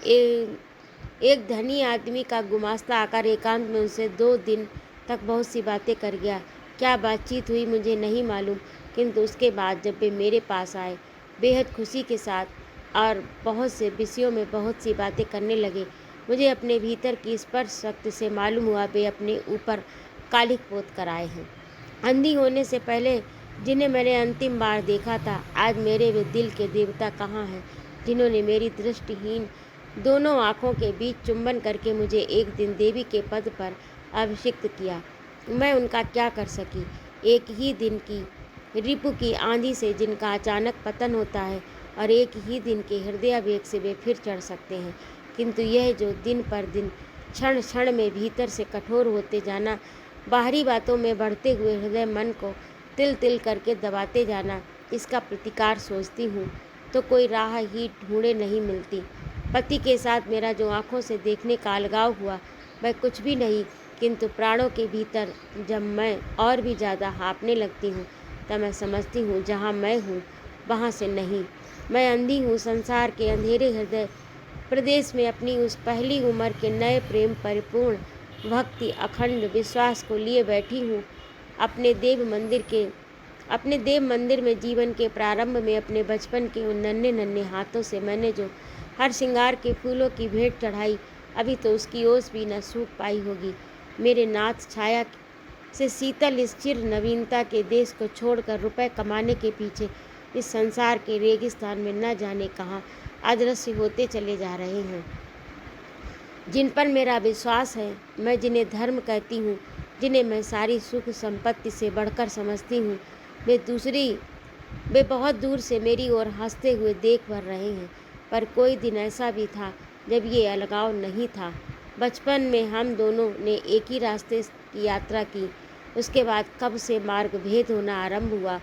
A: एक धनी आदमी का गुमास्ता आकर एकांत में उनसे 2 दिन तक बहुत सी बातें कर गया। क्या बातचीत हुई मुझे नहीं मालूम, किंतु उसके बाद जब वे मेरे पास आए बेहद खुशी के साथ और बहुत से विषयों में बहुत सी बातें करने लगे, मुझे अपने भीतर की स्पर्श शक्ति से मालूम हुआ वे अपने ऊपर कालिख पोत कर आए हैं। अंधी होने से पहले जिन्हें मैंने अंतिम बार देखा था, आज मेरे वे दिल के देवता कहाँ हैं, जिन्होंने मेरी दृष्टिहीन दोनों आँखों के बीच चुंबन करके मुझे एक दिन देवी के पद पर अभिषिक्त किया। मैं उनका क्या कर सकी। एक ही दिन की रिपु की आंधी से जिनका अचानक पतन होता है और एक ही दिन के हृदयावेग से वे फिर चढ़ सकते हैं, किंतु यह जो दिन पर दिन क्षण क्षण में भीतर से कठोर होते जाना, बाहरी बातों में बढ़ते हुए हृदय मन को तिल तिल करके दबाते जाना, इसका प्रतिकार सोचती हूँ तो कोई राह ही ढूंढे नहीं मिलती। पति के साथ मेरा जो आँखों से देखने का अलगाव हुआ वह कुछ भी नहीं, किंतु प्राणों के भीतर जब मैं और भी ज़्यादा हाँफने लगती हूँ तब मैं समझती हूँ जहाँ मैं हूँ वहाँ से नहीं। मैं अंधी हूँ, संसार के अंधेरे हृदय प्रदेश में अपनी उस पहली उम्र के नए प्रेम परिपूर्ण भक्ति अखंड विश्वास को लिए बैठी हूँ। अपने देव मंदिर में जीवन के प्रारंभ में अपने बचपन के उन नन्हे नन्हे हाथों से मैंने जो हर श्रृंगार के फूलों की भेंट चढ़ाई, अभी तो उसकी ओस भी न सूख पाई होगी। मेरे नाथ छाया से शीतल इस चिर नवीनता के देश को छोड़कर रुपए कमाने के पीछे इस संसार के रेगिस्तान में न जाने कहाँ अदृश्य होते चले जा रहे हैं। जिन पर मेरा विश्वास है, मैं जिन्हें धर्म कहती हूँ, जिन्हें मैं सारी सुख संपत्ति से बढ़कर समझती हूँ, वे बहुत दूर से मेरी ओर हंसते हुए देख भर रहे हैं। पर कोई दिन ऐसा भी था जब ये अलगाव नहीं था। बचपन में हम दोनों ने एक ही रास्ते की यात्रा की। उसके बाद कब से मार्ग भेद होना आरंभ हुआ,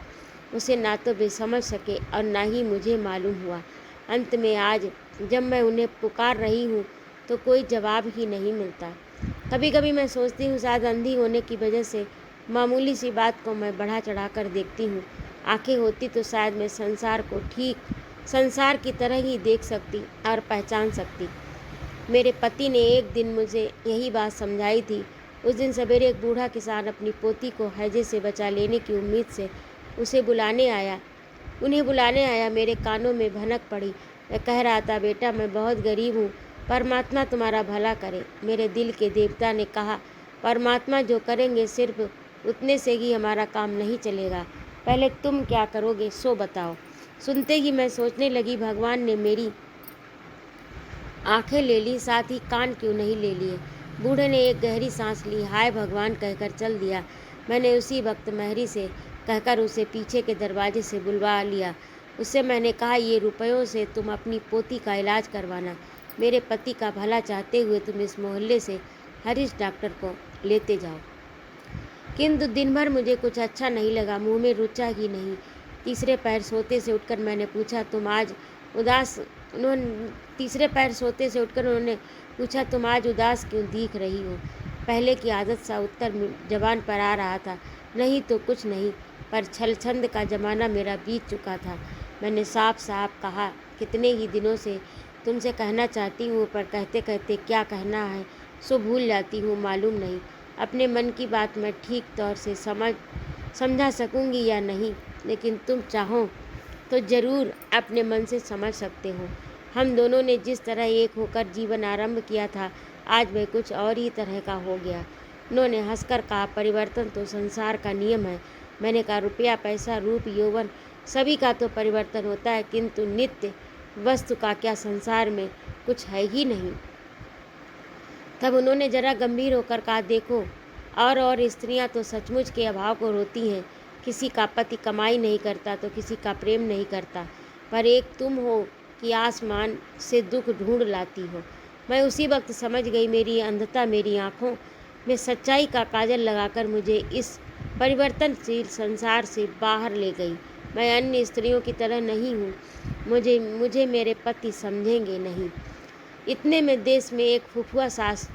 A: उसे ना तो वे समझ सके और ना ही मुझे मालूम हुआ। अंत में आज जब मैं उन्हें पुकार रही हूँ तो कोई जवाब ही नहीं मिलता। कभी कभी मैं सोचती हूँ शायद अंधी होने की वजह से मामूली सी बात को मैं बढ़ा चढ़ा कर देखती हूँ। आंखें होती तो शायद मैं संसार को ठीक संसार की तरह ही देख सकती और पहचान सकती। मेरे पति ने एक दिन मुझे यही बात समझाई थी। उस दिन सवेरे एक बूढ़ा किसान अपनी पोती को हैजे से बचा लेने की उम्मीद से उन्हें बुलाने आया। मेरे कानों में भनक पड़ी। वह कह रहा था, बेटा मैं बहुत गरीब हूँ, परमात्मा तुम्हारा भला करे। मेरे दिल के देवता ने कहा, परमात्मा जो करेंगे सिर्फ उतने से ही हमारा काम नहीं चलेगा, पहले तुम क्या करोगे सो बताओ। सुनते ही मैं सोचने लगी, भगवान ने मेरी आंखें ले ली, साथ ही कान क्यों नहीं ले लिए। बूढ़े ने एक गहरी सांस ली, हाय भगवान कहकर चल दिया। मैंने उसी वक्त महरी से कहकर उसे पीछे के दरवाजे से बुलवा लिया। उससे मैंने कहा, ये रुपयों से तुम अपनी पोती का इलाज करवाना। मेरे पति का भला चाहते हुए तुम इस मोहल्ले से हरीश डॉक्टर को लेते जाओ। किंतु दिन भर मुझे कुछ अच्छा नहीं लगा, मुँह में रुचा ही नहीं। तीसरे पैर सोते से उठकर उन्होंने पूछा, तुम आज उदास क्यों दिख रही हो। पहले की आदत सा उत्तर जबान पर आ रहा था, नहीं तो कुछ नहीं, पर छलछंद का ज़माना मेरा बीत चुका था। मैंने साफ साफ कहा, कितने ही दिनों से तुमसे कहना चाहती हूँ, पर कहते कहते क्या कहना है सो भूल जाती हूँ, मालूम नहीं अपने मन की बात मैं ठीक तौर से समझा सकूँगी या नहीं, लेकिन तुम चाहो तो ज़रूर अपने मन से समझ सकते हो। हम दोनों ने जिस तरह एक होकर जीवन आरंभ किया था, आज वह कुछ और ही तरह का हो गया। उन्होंने हंसकर कहा, परिवर्तन तो संसार का नियम है। मैंने कहा, रुपया पैसा रूप यौवन सभी का तो परिवर्तन होता है, किंतु नित्य वस्तु का क्या संसार में कुछ है ही नहीं। तब उन्होंने जरा गंभीर होकर कहा, देखो और स्त्रियां तो सचमुच के अभाव को रोती हैं। किसी का पति कमाई नहीं करता तो किसी का प्रेम नहीं करता, पर एक तुम हो कि आसमान से दुख ढूंढ लाती हो। मैं उसी वक्त समझ गई मेरी अंधता मेरी आँखों में सच्चाई का काजल लगाकर मुझे इस परिवर्तनशील संसार से बाहर ले गई। मैं अन्य स्त्रियों की तरह नहीं हूँ। मुझे मुझे मेरे पति समझेंगे नहीं। इतने में देश में एक फुफुआ सास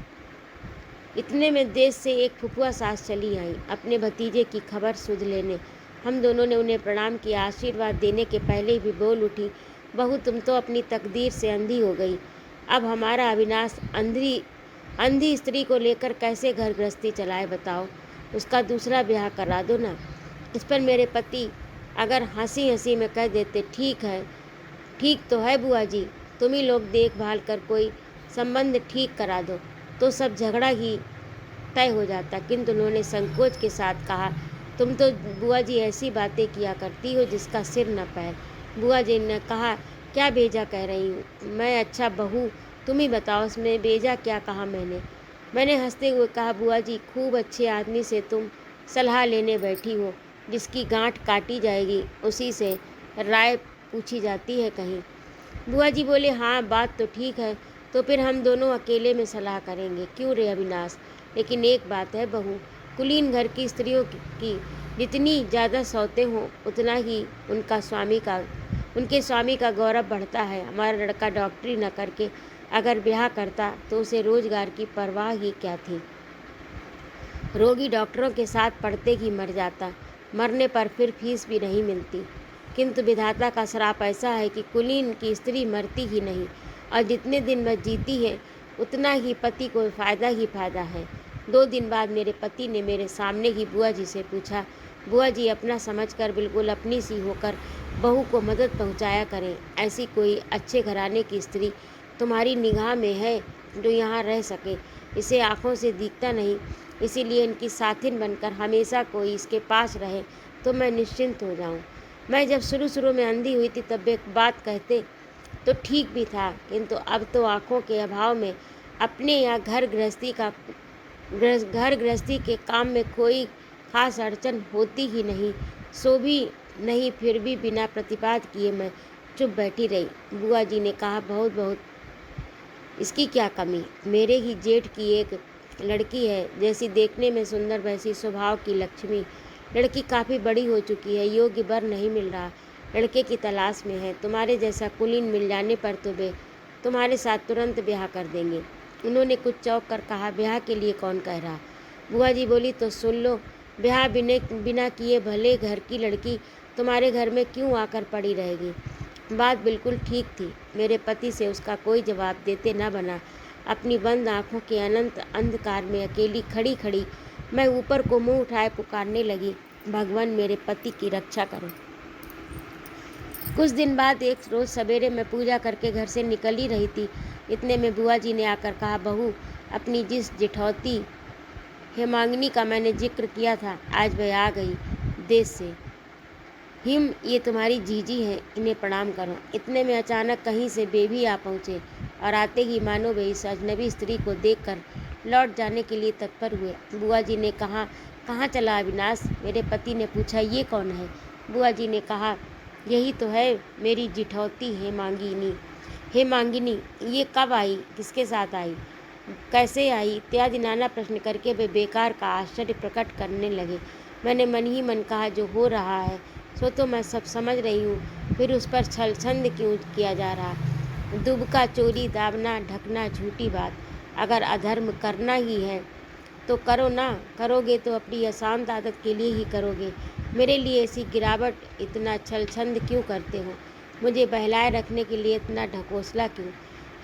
A: इतने में देश से एक फुफुआ सास चली आई अपने भतीजे की खबर सुध लेने। हम दोनों ने उन्हें प्रणाम किया। आशीर्वाद देने के पहले भी बोल उठी, बहू तुम तो अपनी तकदीर से अंधी हो गई। अब हमारा अविनाश अंधी स्त्री को लेकर कैसे घर गृहस्थी चलाए बताओ। उसका दूसरा ब्याह करा दो ना। इस पर मेरे पति अगर हंसी हंसी में कह देते, ठीक है, ठीक तो है बुआ जी, तुम ही लोग देखभाल कर कोई संबंध ठीक करा दो, तो सब झगड़ा ही तय हो जाता। किंतु उन्होंने संकोच के साथ कहा, तुम तो बुआ जी ऐसी बातें किया करती हो जिसका सिर न पैर। बुआ जी ने कहा, क्या बेजा कह रही हूँ मैं? अच्छा बहू तुम ही बताओ, उसमें बेजा क्या कहा मैंने हंसते हुए कहा, बुआ जी खूब अच्छे आदमी से तुम सलाह लेने बैठी हो, जिसकी गांठ काटी जाएगी उसी से राय पूछी जाती है कहीं। बुआ जी बोले, हाँ बात तो ठीक है, तो फिर हम दोनों अकेले में सलाह करेंगे, क्यों रे अविनाश? लेकिन एक बात है बहू, कुलीन घर की स्त्रियों की जितनी ज़्यादा सौतें हों उतना ही उनके स्वामी का गौरव बढ़ता है। हमारा लड़का डॉक्टरी न करके अगर ब्याह करता तो उसे रोजगार की परवाह ही क्या थी। रोगी डॉक्टरों के साथ पढ़ते ही मर जाता, मरने पर फिर फीस भी नहीं मिलती। किंतु विधाता का श्राप ऐसा है कि कुलीन की स्त्री मरती ही नहीं, और जितने दिन वह जीती है उतना ही पति को फायदा है। 2 दिन बाद मेरे पति ने मेरे सामने ही बुआ जी से पूछा, बुआ जी अपना समझकर बिल्कुल अपनी सी होकर बहू को मदद पहुंचाया करें। ऐसी कोई अच्छे घराने की स्त्री तुम्हारी निगाह में है जो यहाँ रह सके? इसे आँखों से दिखता नहीं, इसीलिए इनकी साथिन बनकर हमेशा कोई इसके पास रहे तो मैं निश्चिंत हो जाऊँ। मैं जब शुरू में अंधी हुई थी तब एक बात कहते तो ठीक भी था, किंतु अब तो आँखों के अभाव में अपने या घर गृहस्थी के काम में कोई खास अड़चन होती ही नहीं। सो भी नहीं, फिर भी बिना प्रतिवाद किए मैं चुप बैठी रही। बुआ जी ने कहा, बहुत बहुत इसकी क्या कमी, मेरे ही जेठ की एक लड़की है, जैसी देखने में सुंदर वैसी स्वभाव की लक्ष्मी। लड़की काफ़ी बड़ी हो चुकी है, योग्य वर नहीं मिल रहा, लड़के की तलाश में है। तुम्हारे जैसा कुलीन मिल जाने पर तो वे तुम्हारे साथ तुरंत ब्याह कर देंगे। उन्होंने कुछ चौंक कर कहा, ब्याह के लिए कौन कह रहा? बुआ जी बोली, तो सुन लो, ब्याह बिना किए भले घर की लड़की तुम्हारे घर में क्यों आकर पड़ी रहेगी। बात बिल्कुल ठीक थी। मेरे पति से उसका कोई जवाब देते न बना। अपनी बंद आँखों के अनंत अंधकार में अकेली खड़ी खड़ी मैं ऊपर को मुंह उठाए पुकारने लगी, भगवान मेरे पति की रक्षा करो। कुछ दिन बाद एक रोज़ सवेरे मैं पूजा करके घर से निकल ही रही थी, इतने में बुआ जी ने आकर कहा, बहू अपनी जिस जेठौती हेमांगिनी का मैंने जिक्र किया था, आज वह आ गई देश से। हिम, ये तुम्हारी जीजी हैं, इन्हें प्रणाम करो। इतने में अचानक कहीं से बेबी आ पहुँचे और आते ही मानो वे इस अजनबी स्त्री को देखकर लौट जाने के लिए तत्पर हुए। बुआ जी ने कहा, कहाँ चला अविनाश? मेरे पति ने पूछा, ये कौन है? बुआ जी ने कहा, यही तो है मेरी जिठौती हेमांगिनी। ये कब आई, किसके साथ आई, कैसे आई इत्यादि नाना प्रश्न करके वे बेकार का आश्चर्य प्रकट करने लगे। मैंने मन ही मन कहा, जो हो रहा है सो तो मैं सब समझ रही हूँ, फिर उस पर छलछंद क्यों किया जा रहा? दुबका, चोरी, दावना, ढकना, झूठी बात। अगर अधर्म करना ही है तो करो ना, करोगे तो अपनी अशांत आदत के लिए ही करोगे। मेरे लिए ऐसी गिरावट, इतना छलछंद क्यों करते हो? मुझे बहलाए रखने के लिए इतना ढकोसला क्यों?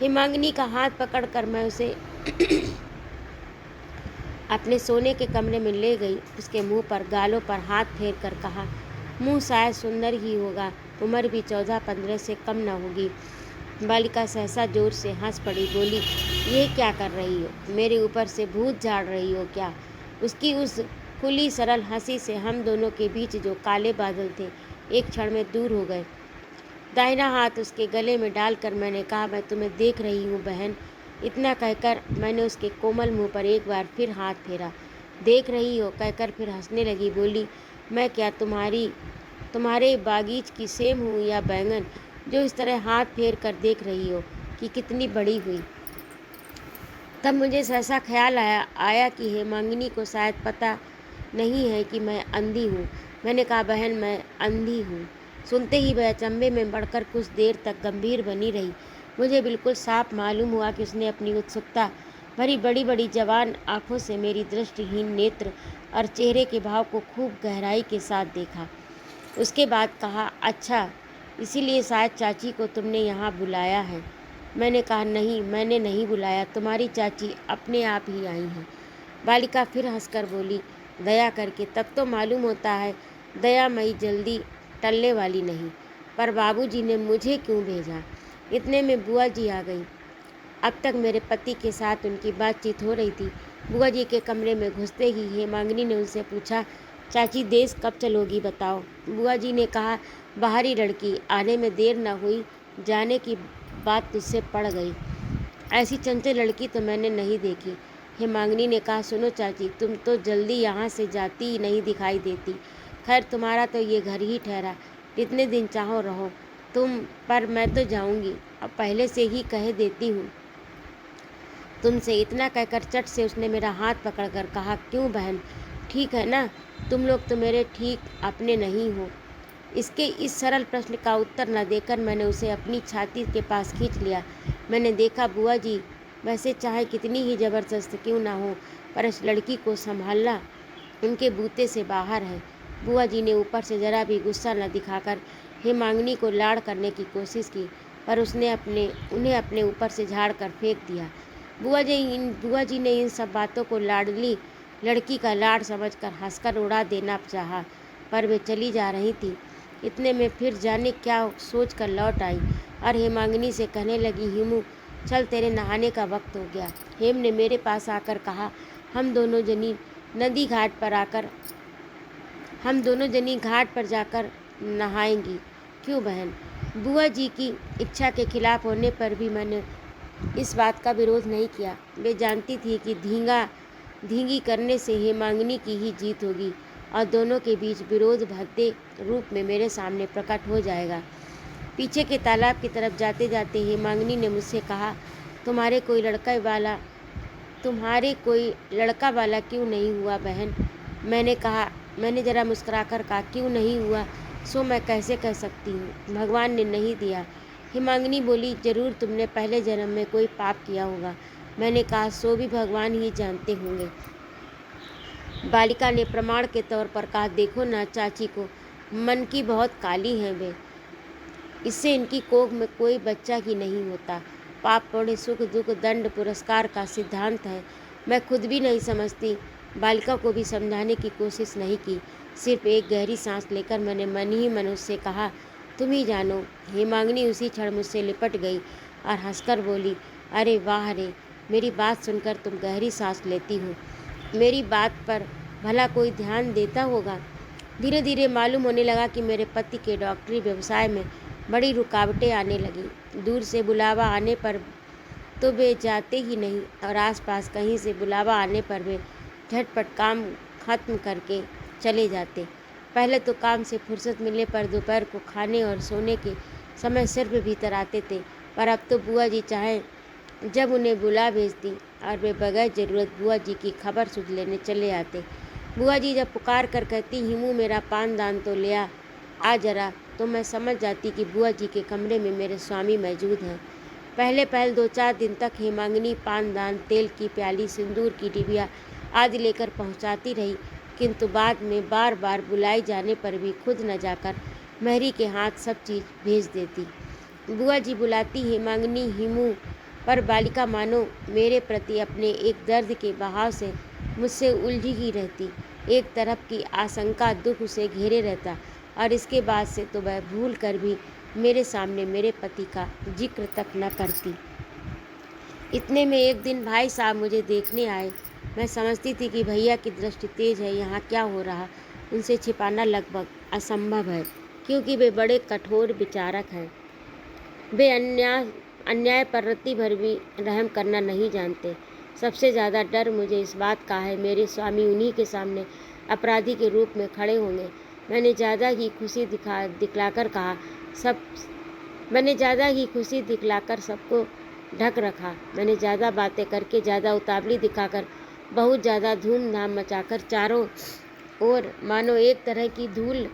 A: हेमांगिनी का हाथ पकड़कर मैं उसे अपने सोने के कमरे में ले गई। उसके मुंह पर, गालों पर हाथ फेर कर कहा, मुंह शायद सुंदर ही होगा, उम्र भी 14-15 से कम न होगी। बालिका सहसा जोर से हंस पड़ी, बोली, ये क्या कर रही हो? मेरे ऊपर से भूत झाड़ रही हो क्या? उसकी उस खुली सरल हंसी से हम दोनों के बीच जो काले बादल थे एक क्षण में दूर हो गए। दाहिना हाथ उसके गले में डालकर मैंने कहा, मैं तुम्हें देख रही हूँ बहन। इतना कहकर मैंने उसके कोमल मुंह पर एक बार फिर हाथ फेरा। देख रही हो कहकर फिर हंसने लगी, बोली, मैं क्या तुम्हारे बागीच की सेम हूँ या बैंगन, जो इस तरह हाथ फेर कर देख रही हो कि कितनी बड़ी हुई? तब मुझे सहसा ख्याल आया कि हेमांगिनी को शायद पता नहीं है कि मैं अंधी हूँ। मैंने कहा, बहन, मैं अंधी हूँ। सुनते ही वह अचंभे में बढ़कर कुछ देर तक गंभीर बनी रही। मुझे बिल्कुल साफ मालूम हुआ कि उसने अपनी उत्सुकता भरी बड़ी बड़ी जवान आंखों से मेरी दृष्टिहीन नेत्र और चेहरे के भाव को खूब गहराई के साथ देखा। उसके बाद कहा, अच्छा, इसीलिए शायद चाची को तुमने यहाँ बुलाया है। मैंने कहा, नहीं, मैंने नहीं बुलाया, तुम्हारी चाची अपने आप ही आई हैं। बालिका फिर हंसकर बोली, दया करके, तब तो मालूम होता है दयामयी जल्दी टलने वाली नहीं। पर बाबूजी ने मुझे क्यों भेजा? इतने में बुआ जी आ गई। अब तक मेरे पति के साथ उनकी बातचीत हो रही थी। बुआ जी के कमरे में घुसते ही हेमांगिनी ने उनसे पूछा, चाची, देश कब चलोगी, बताओ। बुआ जी ने कहा, बाहरी लड़की, आने में देर न हुई, जाने की बात तुझसे पड़ गई। ऐसी चंचल लड़की तो मैंने नहीं देखी। हेमांगिनी ने कहा, सुनो चाची, तुम तो जल्दी यहाँ से जाती ही नहीं दिखाई देती। खैर, तुम्हारा तो ये घर ही ठहरा, जितने दिन चाहो रहो तुम, पर मैं तो जाऊँगी, अब पहले से ही कह देती हूँ तुमसे। इतना कहकर चट से उसने मेरा हाथ पकड़कर कहा, क्यों बहन, ठीक है ना? तुम लोग तो मेरे ठीक अपने नहीं हो। इसके इस सरल प्रश्न का उत्तर न देकर मैंने उसे अपनी छाती के पास खींच लिया। मैंने देखा, बुआ जी, वैसे चाहे कितनी ही ज़बरदस्त क्यों ना हो, पर इस लड़की को संभालना उनके बूते से बाहर है। बुआ जी ने ऊपर से ज़रा भी गुस्सा न दिखाकर हेमांगिनी को लाड़ करने की कोशिश की, पर उसने उन्हें अपने ऊपर से झाड़ कर फेंक दिया। बुआ जी ने इन सब बातों को लाडली लड़की का लाड़ समझकर हंसकर उड़ा देना चाहा, पर वे चली जा रही थी। इतने में फिर जाने क्या सोच कर लौट आई और हेमांगिनी से कहने लगी, हिमू, चल, तेरे नहाने का वक्त हो गया। हेम ने मेरे पास आकर कहा, हम दोनों जनी घाट पर जाकर नहाएंगी। क्यों बहन? बुआ जी की इच्छा के खिलाफ होने पर भी मैंने इस बात का विरोध नहीं किया। वे जानती थी कि धींगी करने से हेमांगिनी की ही जीत होगी और दोनों के बीच विरोध भद्दे रूप में मेरे सामने प्रकट हो जाएगा। पीछे के तालाब की तरफ जाते जाते हेमांगिनी ने मुझसे कहा, तुम्हारे कोई लड़का वाला क्यों नहीं हुआ बहन? मैंने ज़रा मुस्कुराकर कहा, क्यों नहीं हुआ सो मैं कैसे कह सकती हूँ, भगवान ने नहीं दिया। हेमांगिनी बोली, जरूर तुमने पहले जन्म में कोई पाप किया होगा। मैंने कहा, सो भी भगवान ही जानते होंगे। बालिका ने प्रमाण के तौर पर कहा, देखो ना चाची को, मन की बहुत काली हैं वे, इससे इनकी कोख में कोई बच्चा ही नहीं होता। पाप पुण्य, सुख दुख, दंड पुरस्कार का सिद्धांत है, मैं खुद भी नहीं समझती। बालिका को भी समझाने की कोशिश नहीं की, सिर्फ एक गहरी सांस लेकर मैंने मन ही मन उससे कहा, तुम ही जानो। हेमांगिनी उसी क्षण मुझसे लिपट गई और हंसकर बोली, अरे वाह रे, मेरी बात सुनकर तुम गहरी सांस लेती हो, मेरी बात पर भला कोई ध्यान देता होगा। धीरे धीरे मालूम होने लगा कि मेरे पति के डॉक्टरी व्यवसाय में बड़ी रुकावटें आने लगी। दूर से बुलावा आने पर तो वे जाते ही नहीं और आसपास कहीं से बुलावा आने पर वे झटपट काम खत्म करके चले जाते। पहले तो काम से फुर्सत मिलने पर दोपहर को खाने और सोने के समय सिर्फ भीतर आते थे, पर अब तो बुआ जी चाहे जब उन्हें बुला भेजती और वे बगैर ज़रूरत बुआ जी की खबर सुध लेने चले आते। बुआ जी जब पुकार कर कहती, हिमू, मेरा पान दान तो ले आ जरा, तो मैं समझ जाती कि बुआ जी के कमरे में मेरे स्वामी मौजूद हैं। पहले 2-4 दिन तक हेमांगिनी पान दान, तेल की प्याली, सिंदूर की डिबिया आदि लेकर पहुंचाती रही, किंतु बाद में बार बार बुलाए जाने पर भी खुद न जाकर मेहरी के हाथ सब चीज़ भेज देती। बुआ जी बुलाती, हेमांगिनी, हिमू, पर बालिका मानो मेरे प्रति अपने एक दर्द के बहाव से मुझसे उलझी ही रहती। एक तरफ की आशंका, दुख उसे घेरे रहता और इसके बाद से तो वह भूल कर भी मेरे सामने मेरे पति का जिक्र तक न करती। इतने में एक दिन भाई साहब मुझे देखने आए। मैं समझती थी कि भैया की दृष्टि तेज है, यहाँ क्या हो रहा उनसे छिपाना लगभग असंभव है, क्योंकि वे बड़े कठोर विचारक हैं। वे अन्याय पर रत्ती भर भी रहम करना नहीं जानते। सबसे ज़्यादा डर मुझे इस बात का है, मेरे स्वामी उन्हीं के सामने अपराधी के रूप में खड़े होंगे। मैंने ज़्यादा ही खुशी दिखलाकर सबको ढक रखा। मैंने ज़्यादा बातें करके, ज़्यादा उतावली दिखाकर, बहुत ज़्यादा धूमधाम मचाकर चारों ओर मानो एक तरह की धूल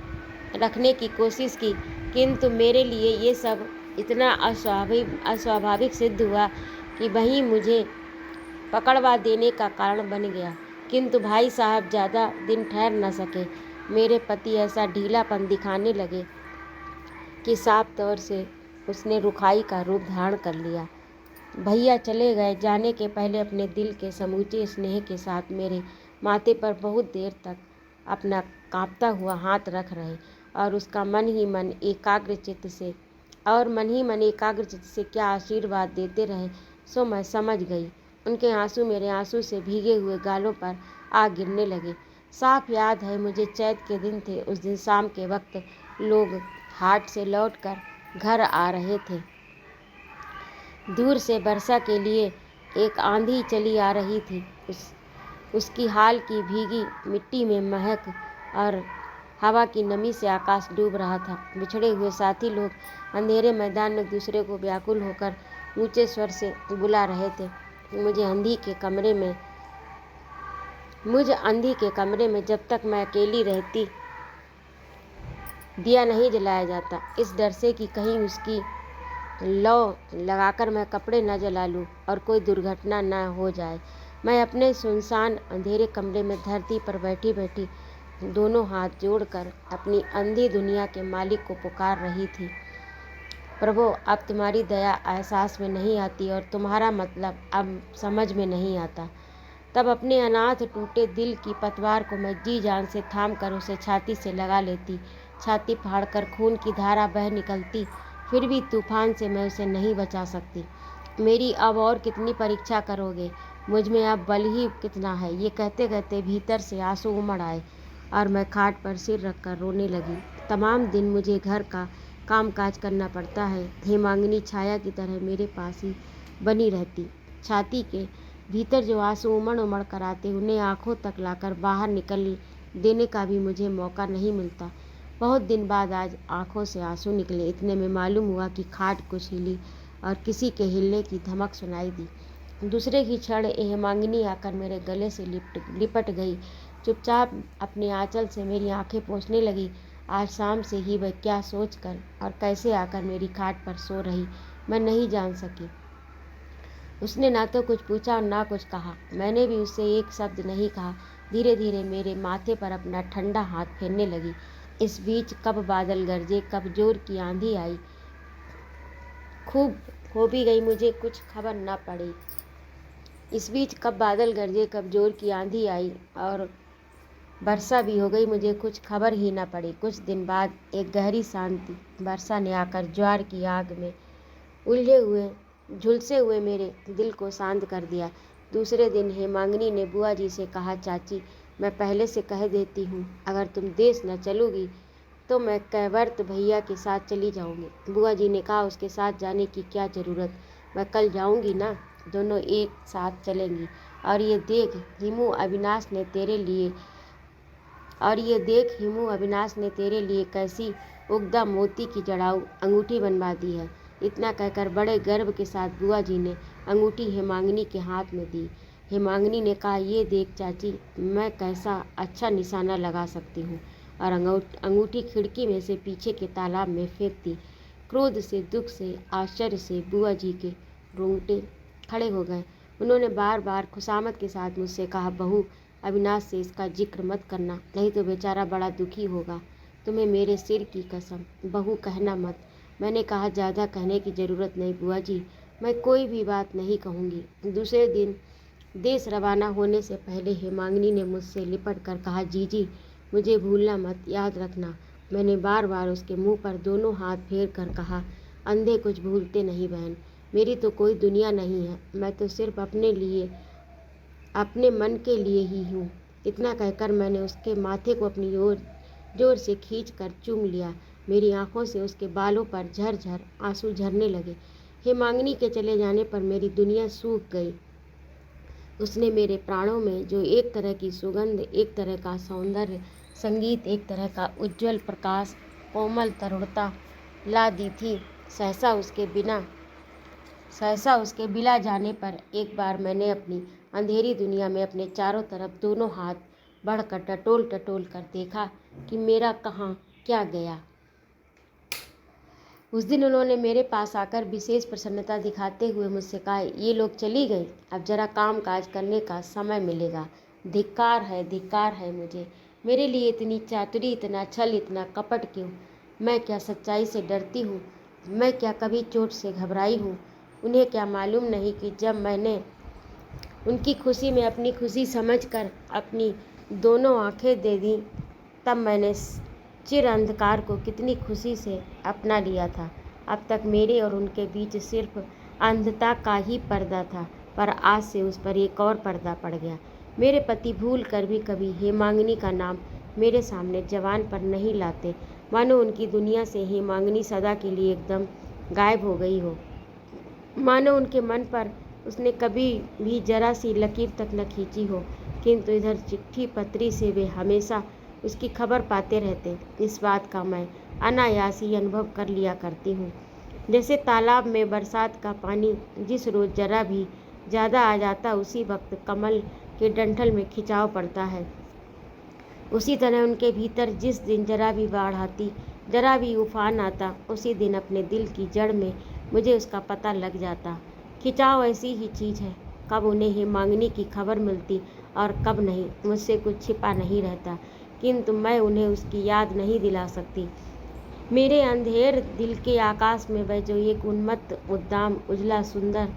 A: रखने की कोशिश की, किंतु मेरे लिए ये सब इतना अस्वाभाविक सिद्ध हुआ कि वही मुझे पकड़वा देने का कारण बन गया। किंतु भाई साहब ज़्यादा दिन ठहर न सके। मेरे पति ऐसा ढीलापन दिखाने लगे कि साफ तौर से उसने रुखाई का रूप धारण कर लिया। भैया चले गए। जाने के पहले अपने दिल के समूचे स्नेह के साथ मेरे माथे पर बहुत देर तक अपना कांपता हुआ हाथ रख रहे और उसका मन ही मन एकाग्र चित्त से क्या आशीर्वाद देते रहे सो मैं समझ गई। उनके आंसू मेरे आंसू से भीगे हुए गालों पर आ गिरने लगे। साफ याद है मुझे, चैत के दिन थे। उस दिन शाम के वक्त लोग हाट से लौटकर घर आ रहे थे। दूर से वर्षा के लिए एक आंधी चली आ रही थी। उसकी हाल की भीगी मिट्टी में महक और हवा की नमी से आकाश डूब रहा था। बिछड़े हुए साथी लोग अंधेरे मैदान में दूसरे को व्याकुल होकर ऊंचे स्वर से बुला रहे थे। मुझे अंधी के कमरे में जब तक मैं अकेली रहती दिया नहीं जलाया जाता, इस डर से कि कहीं उसकी लौ लगाकर मैं कपड़े न जला लूं और कोई दुर्घटना न हो जाए। मैं अपने सुनसान अंधेरे कमरे में धरती पर बैठी बैठी दोनों हाथ जोड़कर अपनी अंधी दुनिया के मालिक को पुकार रही थी, प्रभु अब तुम्हारी दया एहसास में नहीं आती और तुम्हारा मतलब अब समझ में नहीं आता। तब अपने अनाथ टूटे दिल की पतवार को मैं जी जान से थाम कर उसे छाती से लगा लेती। छाती फाड़कर खून की धारा बह निकलती, फिर भी तूफान से मैं उसे नहीं बचा सकती। मेरी अब और कितनी परीक्षा करोगे, मुझ में अब बल ही कितना है। ये कहते कहते भीतर से आंसू उमड़ आए और मैं खाट पर सिर रखकर रोने लगी। तमाम दिन मुझे घर का कामकाज करना पड़ता है। हेमांगिनी छाया की तरह मेरे पास ही बनी रहती। छाती के भीतर जो आंसू उमड़ उमड़ कर आते, उन्हें आंखों तक लाकर बाहर निकल देने का भी मुझे मौका नहीं मिलता। बहुत दिन बाद आज आंखों से आंसू निकले। इतने में मालूम हुआ कि खाट कुछ हिली और किसी के हिलने की धमक सुनाई दी। दूसरे ही क्षण हेमांगिनी आकर मेरे गले से लिपट गई। चुपचाप अपने आंचल से मेरी आंखें पोंछने लगी। आज शाम से ही वह क्या सोचकर और कैसे आकर मेरी खाट पर सो रही, मैं नहीं जान सकी। उसने ना तो कुछ पूछा और ना कुछ कहा। मैंने भी उससे एक शब्द नहीं कहा। धीरे धीरे मेरे माथे पर अपना ठंडा हाथ फेरने लगी। इस बीच कब बादल गरजे, कब जोर की आंधी आई, खूब हो भी गई, मुझे कुछ खबर न पड़ी। इस बीच कब बादल गरजे, कब जोर की आंधी आई और वर्षा भी हो गई, मुझे कुछ खबर ही न पड़ी। कुछ दिन बाद एक गहरी शांति वर्षा ने आकर ज्वार की आग में झुलसे हुए मेरे दिल को शांत कर दिया। दूसरे दिन हेमांगिनी ने बुआ जी से कहा, चाची मैं पहले से कह देती हूँ, अगर तुम देश न चलोगी तो मैं कैवर्त भैया के साथ चली जाऊँगी। बुआ जी ने कहा, उसके साथ जाने की क्या ज़रूरत, मैं कल जाऊँगी ना, दोनों एक साथ चलेंगी। और ये देख हिमू अविनाश ने तेरे लिए कैसी उगदा मोती की जड़ाऊ अंगूठी बनवा दी है। इतना कहकर बड़े गर्व के साथ बुआ जी ने अंगूठी हेमांगिनी के हाथ में दी। हेमांगिनी ने कहा, ये देख चाची, मैं कैसा अच्छा निशाना लगा सकती हूँ, और अंगूठी खिड़की में से पीछे के तालाब में फेंक दी। क्रोध से, दुख से, आश्चर्य से बुआ जी के रोंगटे खड़े हो गए। उन्होंने बार बार खुशामद के साथ मुझसे कहा, बहू अविनाश से इसका जिक्र मत करना, नहीं तो बेचारा बड़ा दुखी होगा। तुम्हें मेरे सिर की कसम, बहू कहना मत। मैंने कहा, ज़्यादा कहने की ज़रूरत नहीं बुआ जी, मैं कोई भी बात नहीं कहूँगी। दूसरे दिन देश रवाना होने से पहले हेमांगिनी ने मुझसे लिपट कर कहा, जीजी मुझे भूलना मत, याद रखना। मैंने बार बार उसके मुंह पर दोनों हाथ फेर कर कहा, अंधे कुछ भूलते नहीं बहन, मेरी तो कोई दुनिया नहीं है, मैं तो सिर्फ अपने मन के लिए ही हूँ। इतना कहकर मैंने उसके माथे को अपनी ओर जोर से खींच कर चूम लिया। मेरी आंखों से उसके बालों पर झरझर आंसू झरने लगे। हेमांगिनी के चले जाने पर मेरी दुनिया सूख गई। उसने मेरे प्राणों में जो एक तरह की सुगंध, एक तरह का सौंदर्य, संगीत, एक तरह का उज्जवल प्रकाश, कोमल तरुणता ला दी थी, सहसा उसके बिना सहसा उसके बिला जाने पर एक बार मैंने अपनी अंधेरी दुनिया में अपने चारों तरफ दोनों हाथ बढ़कर टटोल टटोल कर देखा कि मेरा कहाँ क्या गया। उस दिन उन्होंने मेरे पास आकर विशेष प्रसन्नता दिखाते हुए मुझसे कहा, ये लोग चली गई, अब जरा काम काज करने का समय मिलेगा। धिक्कार है मुझे। मेरे लिए इतनी चातुरी, इतना छल, इतना कपट क्यों? मैं क्या सच्चाई से डरती हूँ? मैं क्या कभी चोट से घबराई हूँ? उन्हें क्या मालूम नहीं कि जब मैंने उनकी खुशी में अपनी खुशी समझकर अपनी दोनों आंखें दे दी, तब मैंने चिर अंधकार को कितनी खुशी से अपना लिया था। अब तक मेरे और उनके बीच सिर्फ अंधता का ही पर्दा था, पर आज से उस पर एक और पर्दा पड़ गया। मेरे पति भूल कर भी कभी हेमांगिनी का नाम मेरे सामने जबान पर नहीं लाते, मानो उनकी दुनिया से हेमांगिनी सदा के लिए एकदम गायब हो गई हो, मानो उनके मन पर उसने कभी भी जरा सी लकीर तक न खींची हो। किंतु इधर चिट्ठी पत्री से वे हमेशा उसकी खबर पाते रहते। इस बात का मैं अनायास ही अनुभव कर लिया करती हूँ। जैसे तालाब में बरसात का पानी जिस रोज़ जरा भी ज़्यादा आ जाता, उसी वक्त कमल के डंठल में खिंचाव पड़ता है, उसी तरह उनके भीतर जिस दिन जरा भी बाढ़ आती, जरा भी उफान आता, उसी दिन अपने दिल की जड़ में मुझे उसका पता लग जाता। खिंचाव ऐसी ही चीज़ है, कब उन्हें हेमांगिनी की खबर मिलती और कब नहीं, मुझसे कुछ छिपा नहीं रहता, किंतु मैं उन्हें उसकी याद नहीं दिला सकती। मेरे अंधेर दिल के आकाश में वह जो एक उन्मत्त, उद्दाम, उजला, सुंदर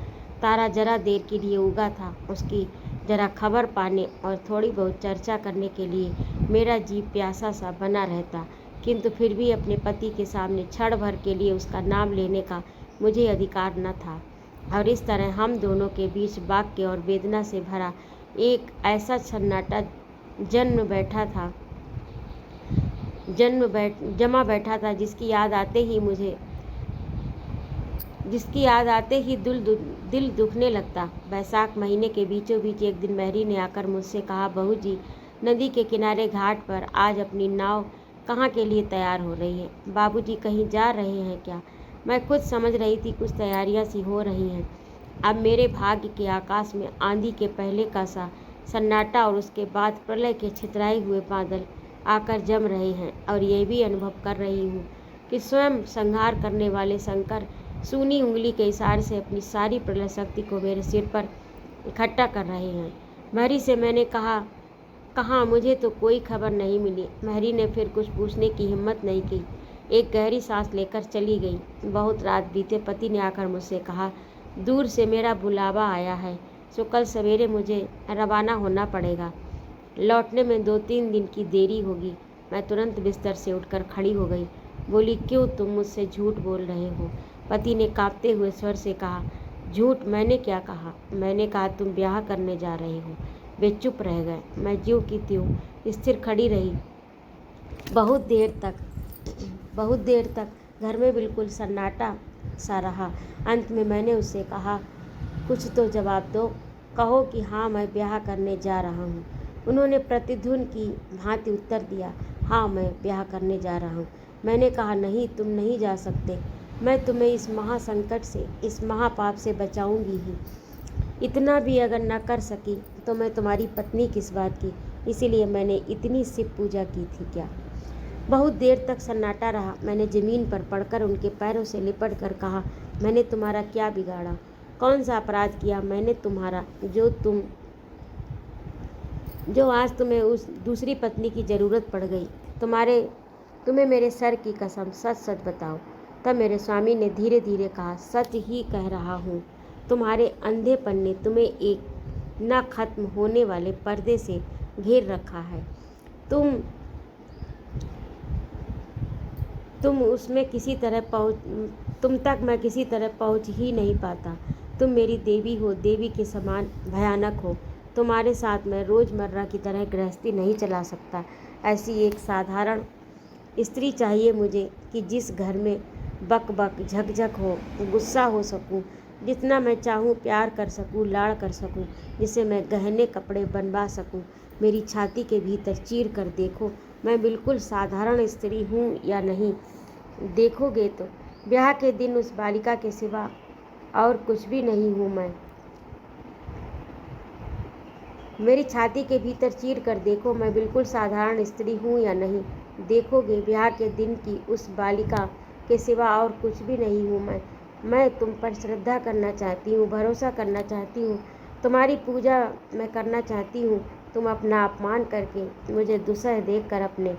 A: तारा जरा देर के लिए उगा था, उसकी जरा खबर पाने और थोड़ी बहुत चर्चा करने के लिए मेरा जी प्यासा सा बना रहता, किंतु फिर भी अपने पति के सामने क्षण भर के लिए उसका नाम लेने का मुझे अधिकार न था। और इस तरह हम दोनों के बीच वाक्य और वेदना से भरा एक ऐसा सन्नाटा जमा बैठा था, जिसकी याद आते ही दिल दुखने लगता। बैसाख महीने के बीचों बीच एक दिन मैरी ने आकर मुझसे कहा, बहू जी, नदी के किनारे घाट पर आज अपनी नाव कहाँ के लिए तैयार हो रही है? बाबूजी कहीं जा रहे हैं क्या? मैं खुद समझ रही थी कुछ तैयारियां सी हो रही हैं। अब मेरे भाग्य के आकाश में आंधी के पहले का सा सन्नाटा और उसके बाद प्रलय के छितराए हुए बादल आकर जम रहे हैं, और ये भी अनुभव कर रही हूँ कि स्वयं संहार करने वाले शंकर सूनी उंगली के इशारे से अपनी सारी प्रलय शक्ति को मेरे सिर पर इकट्ठा कर रहे हैं। मैरी से मैंने कहा मुझे तो कोई खबर नहीं मिली। मैरी ने फिर कुछ पूछने की हिम्मत नहीं की, एक गहरी सांस लेकर चली गई। बहुत रात बीते पति ने आकर मुझसे कहा, दूर से मेरा बुलावा आया है, सो कल सवेरे मुझे रवाना होना पड़ेगा। लौटने में 2-3 दिन की देरी होगी। मैं तुरंत बिस्तर से उठकर खड़ी हो गई। बोली, क्यों तुम मुझसे झूठ बोल रहे हो? पति ने कांपते हुए स्वर से कहा, झूठ? मैंने क्या कहा? मैंने कहा तुम ब्याह करने जा रहे हो। वे चुप रह गए। मैं ज्यों की त्यों स्थिर खड़ी रही। बहुत देर तक घर में बिल्कुल सन्नाटा सा रहा। अंत में मैंने उससे कहा, कुछ तो जवाब दो, कहो कि हाँ मैं ब्याह करने जा रहा हूँ। उन्होंने प्रतिध्वनि की भांति उत्तर दिया, हाँ मैं ब्याह करने जा रहा हूँ। मैंने कहा, नहीं, तुम नहीं जा सकते। मैं तुम्हें इस महासंकट से, इस महापाप से बचाऊंगी ही। इतना भी अगर न कर सकी तो मैं तुम्हारी पत्नी किस बात की? इसीलिए मैंने इतनी शिव पूजा की थी क्या? बहुत देर तक सन्नाटा रहा। मैंने ज़मीन पर पड़कर उनके पैरों से लिपट कर कहा, मैंने तुम्हारा क्या बिगाड़ा? कौन सा अपराध किया मैंने तुम्हारा, जो आज तुम्हें उस दूसरी पत्नी की ज़रूरत पड़ गई? तुम्हें मेरे सर की कसम, सच सच बताओ। तब मेरे स्वामी ने धीरे धीरे कहा, सच ही कह रहा हूँ। तुम्हारे अंधेपन ने तुम्हें एक न खत्म होने वाले पर्दे से घेर रखा है। तुम तक मैं किसी तरह पहुँच ही नहीं पाता। तुम मेरी देवी हो, देवी के समान भयानक हो। तुम्हारे साथ मैं रोज़मर्रा की तरह गृहस्थी नहीं चला सकता। ऐसी एक साधारण स्त्री चाहिए मुझे कि जिस घर में बक बक झकझक हो, गुस्सा हो सकूं, जितना मैं चाहूँ प्यार कर सकूं, लाड़ कर सकूं, जिसे मैं गहने कपड़े बनवा सकूं। मेरी छाती के भीतर चीर कर देखो, मैं बिल्कुल साधारण स्त्री हूँ या नहीं। देखोगे तो ब्याह के दिन उस बालिका के सिवा और कुछ भी नहीं हूँ मैं। मेरी छाती के भीतर चीर कर देखो, मैं बिल्कुल साधारण स्त्री हूँ या नहीं। देखोगे, ब्याह के दिन की उस बालिका के सिवा और कुछ भी नहीं हूँ मैं तुम पर श्रद्धा करना चाहती हूँ, भरोसा करना चाहती हूँ, तुम्हारी पूजा मैं करना चाहती हूँ। तुम अपना अपमान करके मुझे दुसह देख कर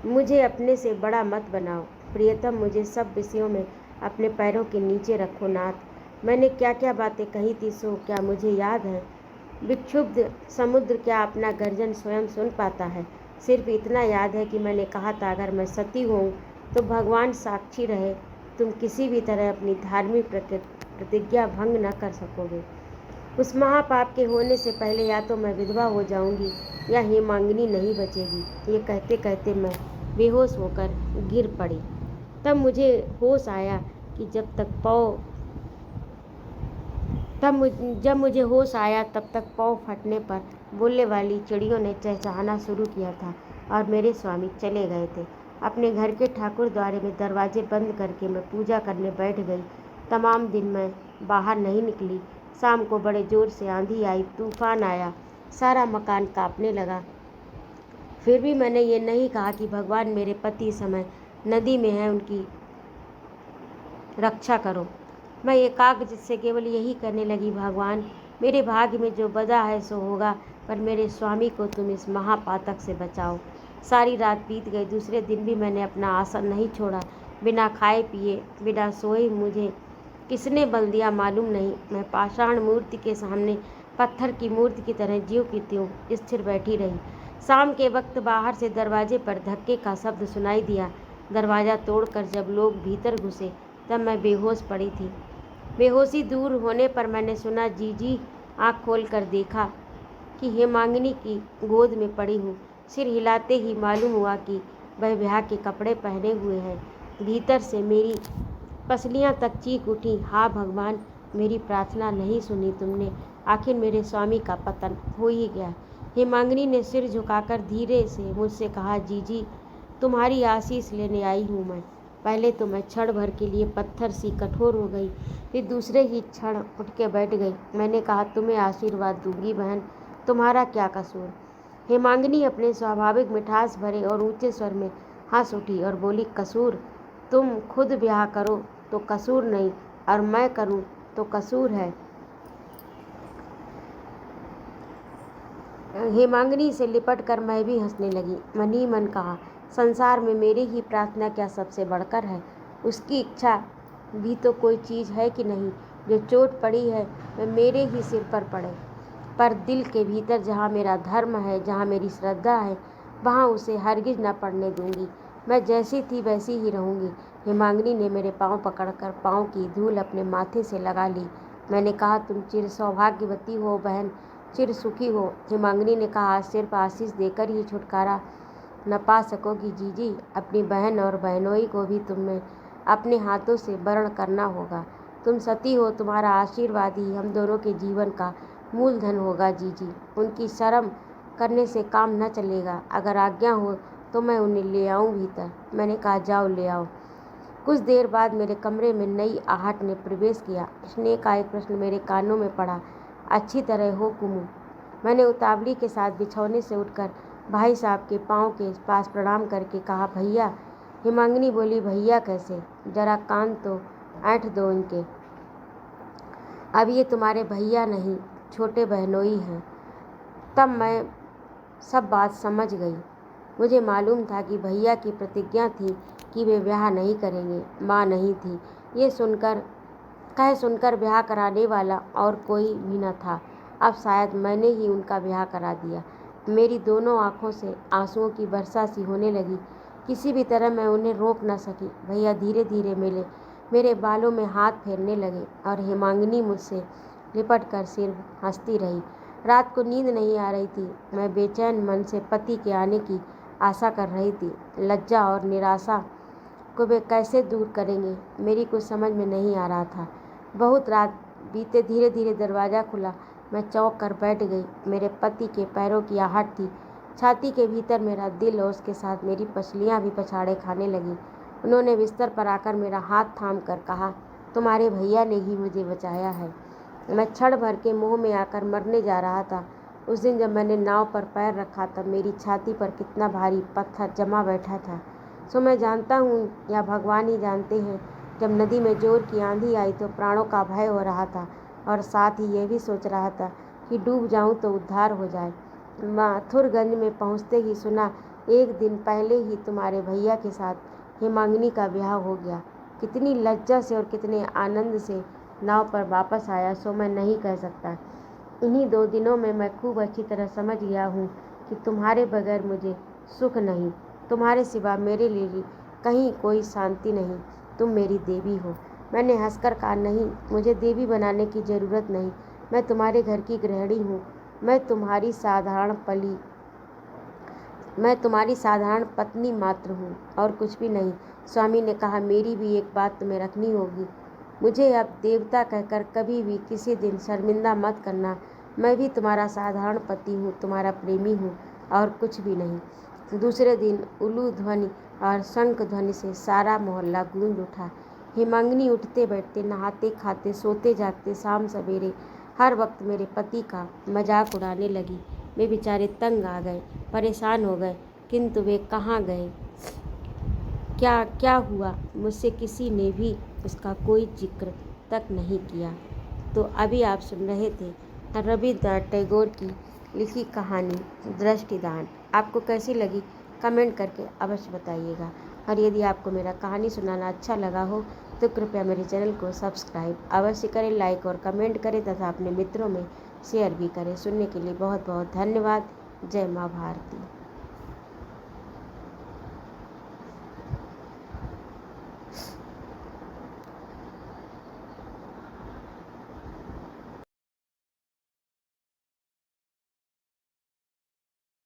A: मुझे अपने से बड़ा मत बनाओ। प्रियतम, मुझे सब विषयों में अपने पैरों के नीचे रखो नाथ। मैंने क्या क्या बातें कही थी सो क्या मुझे याद है? विक्षुब्ध समुद्र क्या अपना गर्जन स्वयं सुन पाता है? सिर्फ इतना याद है कि मैंने कहा था, अगर मैं सती हूँ तो भगवान साक्षी रहे, तुम किसी भी तरह अपनी धार्मिक प्रतिज्ञा भंग न कर सकोगे। उस महापाप के होने से पहले या तो मैं विधवा हो जाऊंगी या हेमांगिनी नहीं बचेगी। ये कहते कहते मैं बेहोश होकर गिर पड़ी। तब मुझे होश आया कि जब मुझे होश आया तब तक पौ फटने पर बोलने वाली चिड़ियों ने चहचहाना शुरू किया था और मेरे स्वामी चले गए थे। अपने घर के ठाकुर द्वारे में दरवाजे बंद करके मैं पूजा करने बैठ गई। तमाम दिन मैं बाहर नहीं निकली। शाम को बड़े जोर से आंधी आई, तूफान आया, सारा मकान कांपने लगा। फिर भी मैंने ये नहीं कहा कि भगवान, मेरे पति समय नदी में है, उनकी रक्षा करो। मैं एकाग्र से केवल यही करने लगी, भगवान, मेरे भाग्य में जो बदा है सो होगा, पर मेरे स्वामी को तुम इस महापातक से बचाओ। सारी रात बीत गई। दूसरे दिन भी मैंने अपना आसन नहीं छोड़ा। बिना खाए पिए, बिना सोए मुझे किसने बल दिया मालूम नहीं। मैं पाषाण मूर्ति के सामने पत्थर की मूर्ति की तरह ज्यों की त्यों स्थिर बैठी रही। शाम के वक्त बाहर से दरवाजे पर धक्के का शब्द सुनाई दिया। दरवाज़ा तोड़कर जब लोग भीतर घुसे तब मैं बेहोश पड़ी थी। बेहोशी दूर होने पर मैंने सुना, जीजी। आँख खोल कर देखा कि हेमांगिनी की गोद में पड़ी हूँ। सिर हिलाते ही मालूम हुआ कि वह ब्याह के कपड़े पहने हुए है। भीतर से मेरी पसलियाँ तक चीख उठी, हाँ भगवान, मेरी प्रार्थना नहीं सुनी तुमने। आखिर मेरे स्वामी का पतन हो ही गया। हेमांगिनी ने सिर झुकाकर धीरे से मुझसे कहा, जीजी, तुम्हारी आशीष लेने आई हूँ मैं। पहले तो मैं क्षण भर के लिए पत्थर सी कठोर हो गई, फिर दूसरे ही क्षण उठ के बैठ गई। मैंने कहा, तुम्हें आशीर्वाद दूंगी बहन, तुम्हारा क्या कसूर। हेमांगिनी अपने स्वाभाविक मिठास भरे और ऊंचे स्वर में हंस उठी और बोली, कसूर? तुम खुद ब्याह करो तो कसूर नहीं, और मैं करूं तो कसूर है। हेमांगिनी से लिपट कर मैं भी हंसने लगी। मन ही मन कहा, संसार में मेरी ही प्रार्थना क्या सबसे बढ़कर है? उसकी इच्छा भी तो कोई चीज़ है कि नहीं। जो चोट पड़ी है वह मेरे ही सिर पर पड़े, पर दिल के भीतर जहाँ मेरा धर्म है, जहाँ मेरी श्रद्धा है, वहाँ उसे हरगिज न पड़ने दूंगी। मैं जैसी थी वैसी ही रहूँगी। हेमांगिनी ने मेरे पाँव पकड़कर पाँव की धूल अपने माथे से लगा ली। मैंने कहा, तुम चिर सौभाग्यवती हो बहन, चिर सुखी हो। हेमांगिनी ने कहा, सिर्फ आशीष देकर ही छुटकारा न पा सकोगी जीजी, अपनी बहन और बहनोई को भी तुम्हें अपने हाथों से वर्ण करना होगा। तुम सती हो, तुम्हारा आशीर्वाद ही हम दोनों के जीवन का मूलधन होगा जीजी। उनकी शर्म करने से काम न चलेगा। अगर आज्ञा हो तो मैं उन्हें ले आऊं भीतर। मैंने कहा, जाओ ले आओ। कुछ देर बाद मेरे कमरे में नई आहट ने प्रवेश किया। स्नेह का एक प्रश्न मेरे कानों में पड़ा, अच्छी तरह हो कुमू? मैंने उतावली के साथ बिछौने से उठकर भाई साहब के पाँव के पास प्रणाम करके कहा, भैया। हेमांगिनी बोली, भैया कैसे? जरा कान तो ऐंठ दो इनके। अब ये तुम्हारे भैया नहीं, छोटे बहनोई हैं। तब मैं सब बात समझ गई। मुझे मालूम था कि भैया की प्रतिज्ञा थी कि वे ब्याह नहीं करेंगे। माँ नहीं थी, ये सुनकर ब्याह कराने वाला और कोई भी न था। अब शायद मैंने ही उनका ब्याह करा दिया। मेरी दोनों आँखों से आंसुओं की वर्षा सी होने लगी। किसी भी तरह मैं उन्हें रोक न सकी। भैया धीरे धीरे मेरे बालों में हाथ फेरने लगे और हेमांगिनी मुझसे लिपट कर सिर्फ हंसती रही। रात को नींद नहीं आ रही थी। मैं बेचैन मन से पति के आने की आशा कर रही थी। लज्जा और निराशा को वे कैसे दूर करेंगे, मेरी कुछ समझ में नहीं आ रहा था। बहुत रात बीते, धीरे धीरे दरवाज़ा खुला। मैं चौंक कर बैठ गई। मेरे पति के पैरों की आहट थी। छाती के भीतर मेरा दिल और उसके साथ मेरी पसलियाँ भी पछाड़े खाने लगी। उन्होंने बिस्तर पर आकर मेरा हाथ थाम कर कहा, तुम्हारे भैया ने ही मुझे बचाया है। मैं क्षण भर के मोह में आकर मरने जा रहा था। उस दिन जब मैंने नाव पर पैर रखा तब मेरी छाती पर कितना भारी पत्थर जमा बैठा था। सो मैं जानता हूँ या भगवान ही जानते हैं, जब नदी में जोर की आंधी आई तो प्राणों का भय हो रहा था और साथ ही ये भी सोच रहा था कि डूब जाऊँ तो उद्धार हो जाए। माथुरगंज में पहुँचते ही सुना एक दिन पहले ही तुम्हारे भैया के साथ हेमांगिनी का ब्याह हो गया। कितनी लज्जा से और कितने आनंद से नाव पर वापस आया सो मैं नहीं कह सकता। इन्हीं 2 दिनों में मैं खूब अच्छी तरह समझ गया हूँ कि तुम्हारे बगैर मुझे सुख नहीं, तुम्हारे सिवा मेरे लिए कहीं कोई शांति नहीं। तुम मेरी देवी हो। मैंने हंसकर कहा, नहीं, मुझे देवी बनाने की ज़रूरत नहीं। मैं तुम्हारे घर की गृहिणी हूँ। मैं तुम्हारी साधारण पत्नी मात्र हूँ और कुछ भी नहीं। स्वामी ने कहा, मेरी भी एक बात तुम्हें रखनी होगी। मुझे अब देवता कहकर कभी भी किसी दिन शर्मिंदा मत करना। मैं भी तुम्हारा साधारण पति हूँ, तुम्हारा प्रेमी हूँ और कुछ भी नहीं। दूसरे दिन उल्लू ध्वनि और शंख ध्वनि से सारा मोहल्ला गूंज उठा। हेमांगिनी उठते बैठते, नहाते खाते, सोते जागते, शाम सवेरे हर वक्त मेरे पति का मजाक उड़ाने लगी। वे बेचारे तंग आ गए, परेशान हो गए, किंतु वे कहाँ गए, क्या क्या हुआ, मुझसे किसी ने भी उसका कोई जिक्र तक नहीं किया। तो अभी आप सुन रहे थे रविन्द्रनाथ टैगोर की लिखी कहानी दृष्टिदान। आपको कैसी लगी कमेंट करके अवश्य बताइएगा। और यदि आपको मेरा कहानी सुनाना अच्छा लगा हो तो कृपया मेरे चैनल को सब्सक्राइब अवश्य करें, लाइक और कमेंट करें तथा अपने मित्रों में शेयर भी करें। सुनने के लिए बहुत बहुत धन्यवाद। जय माँ भारती।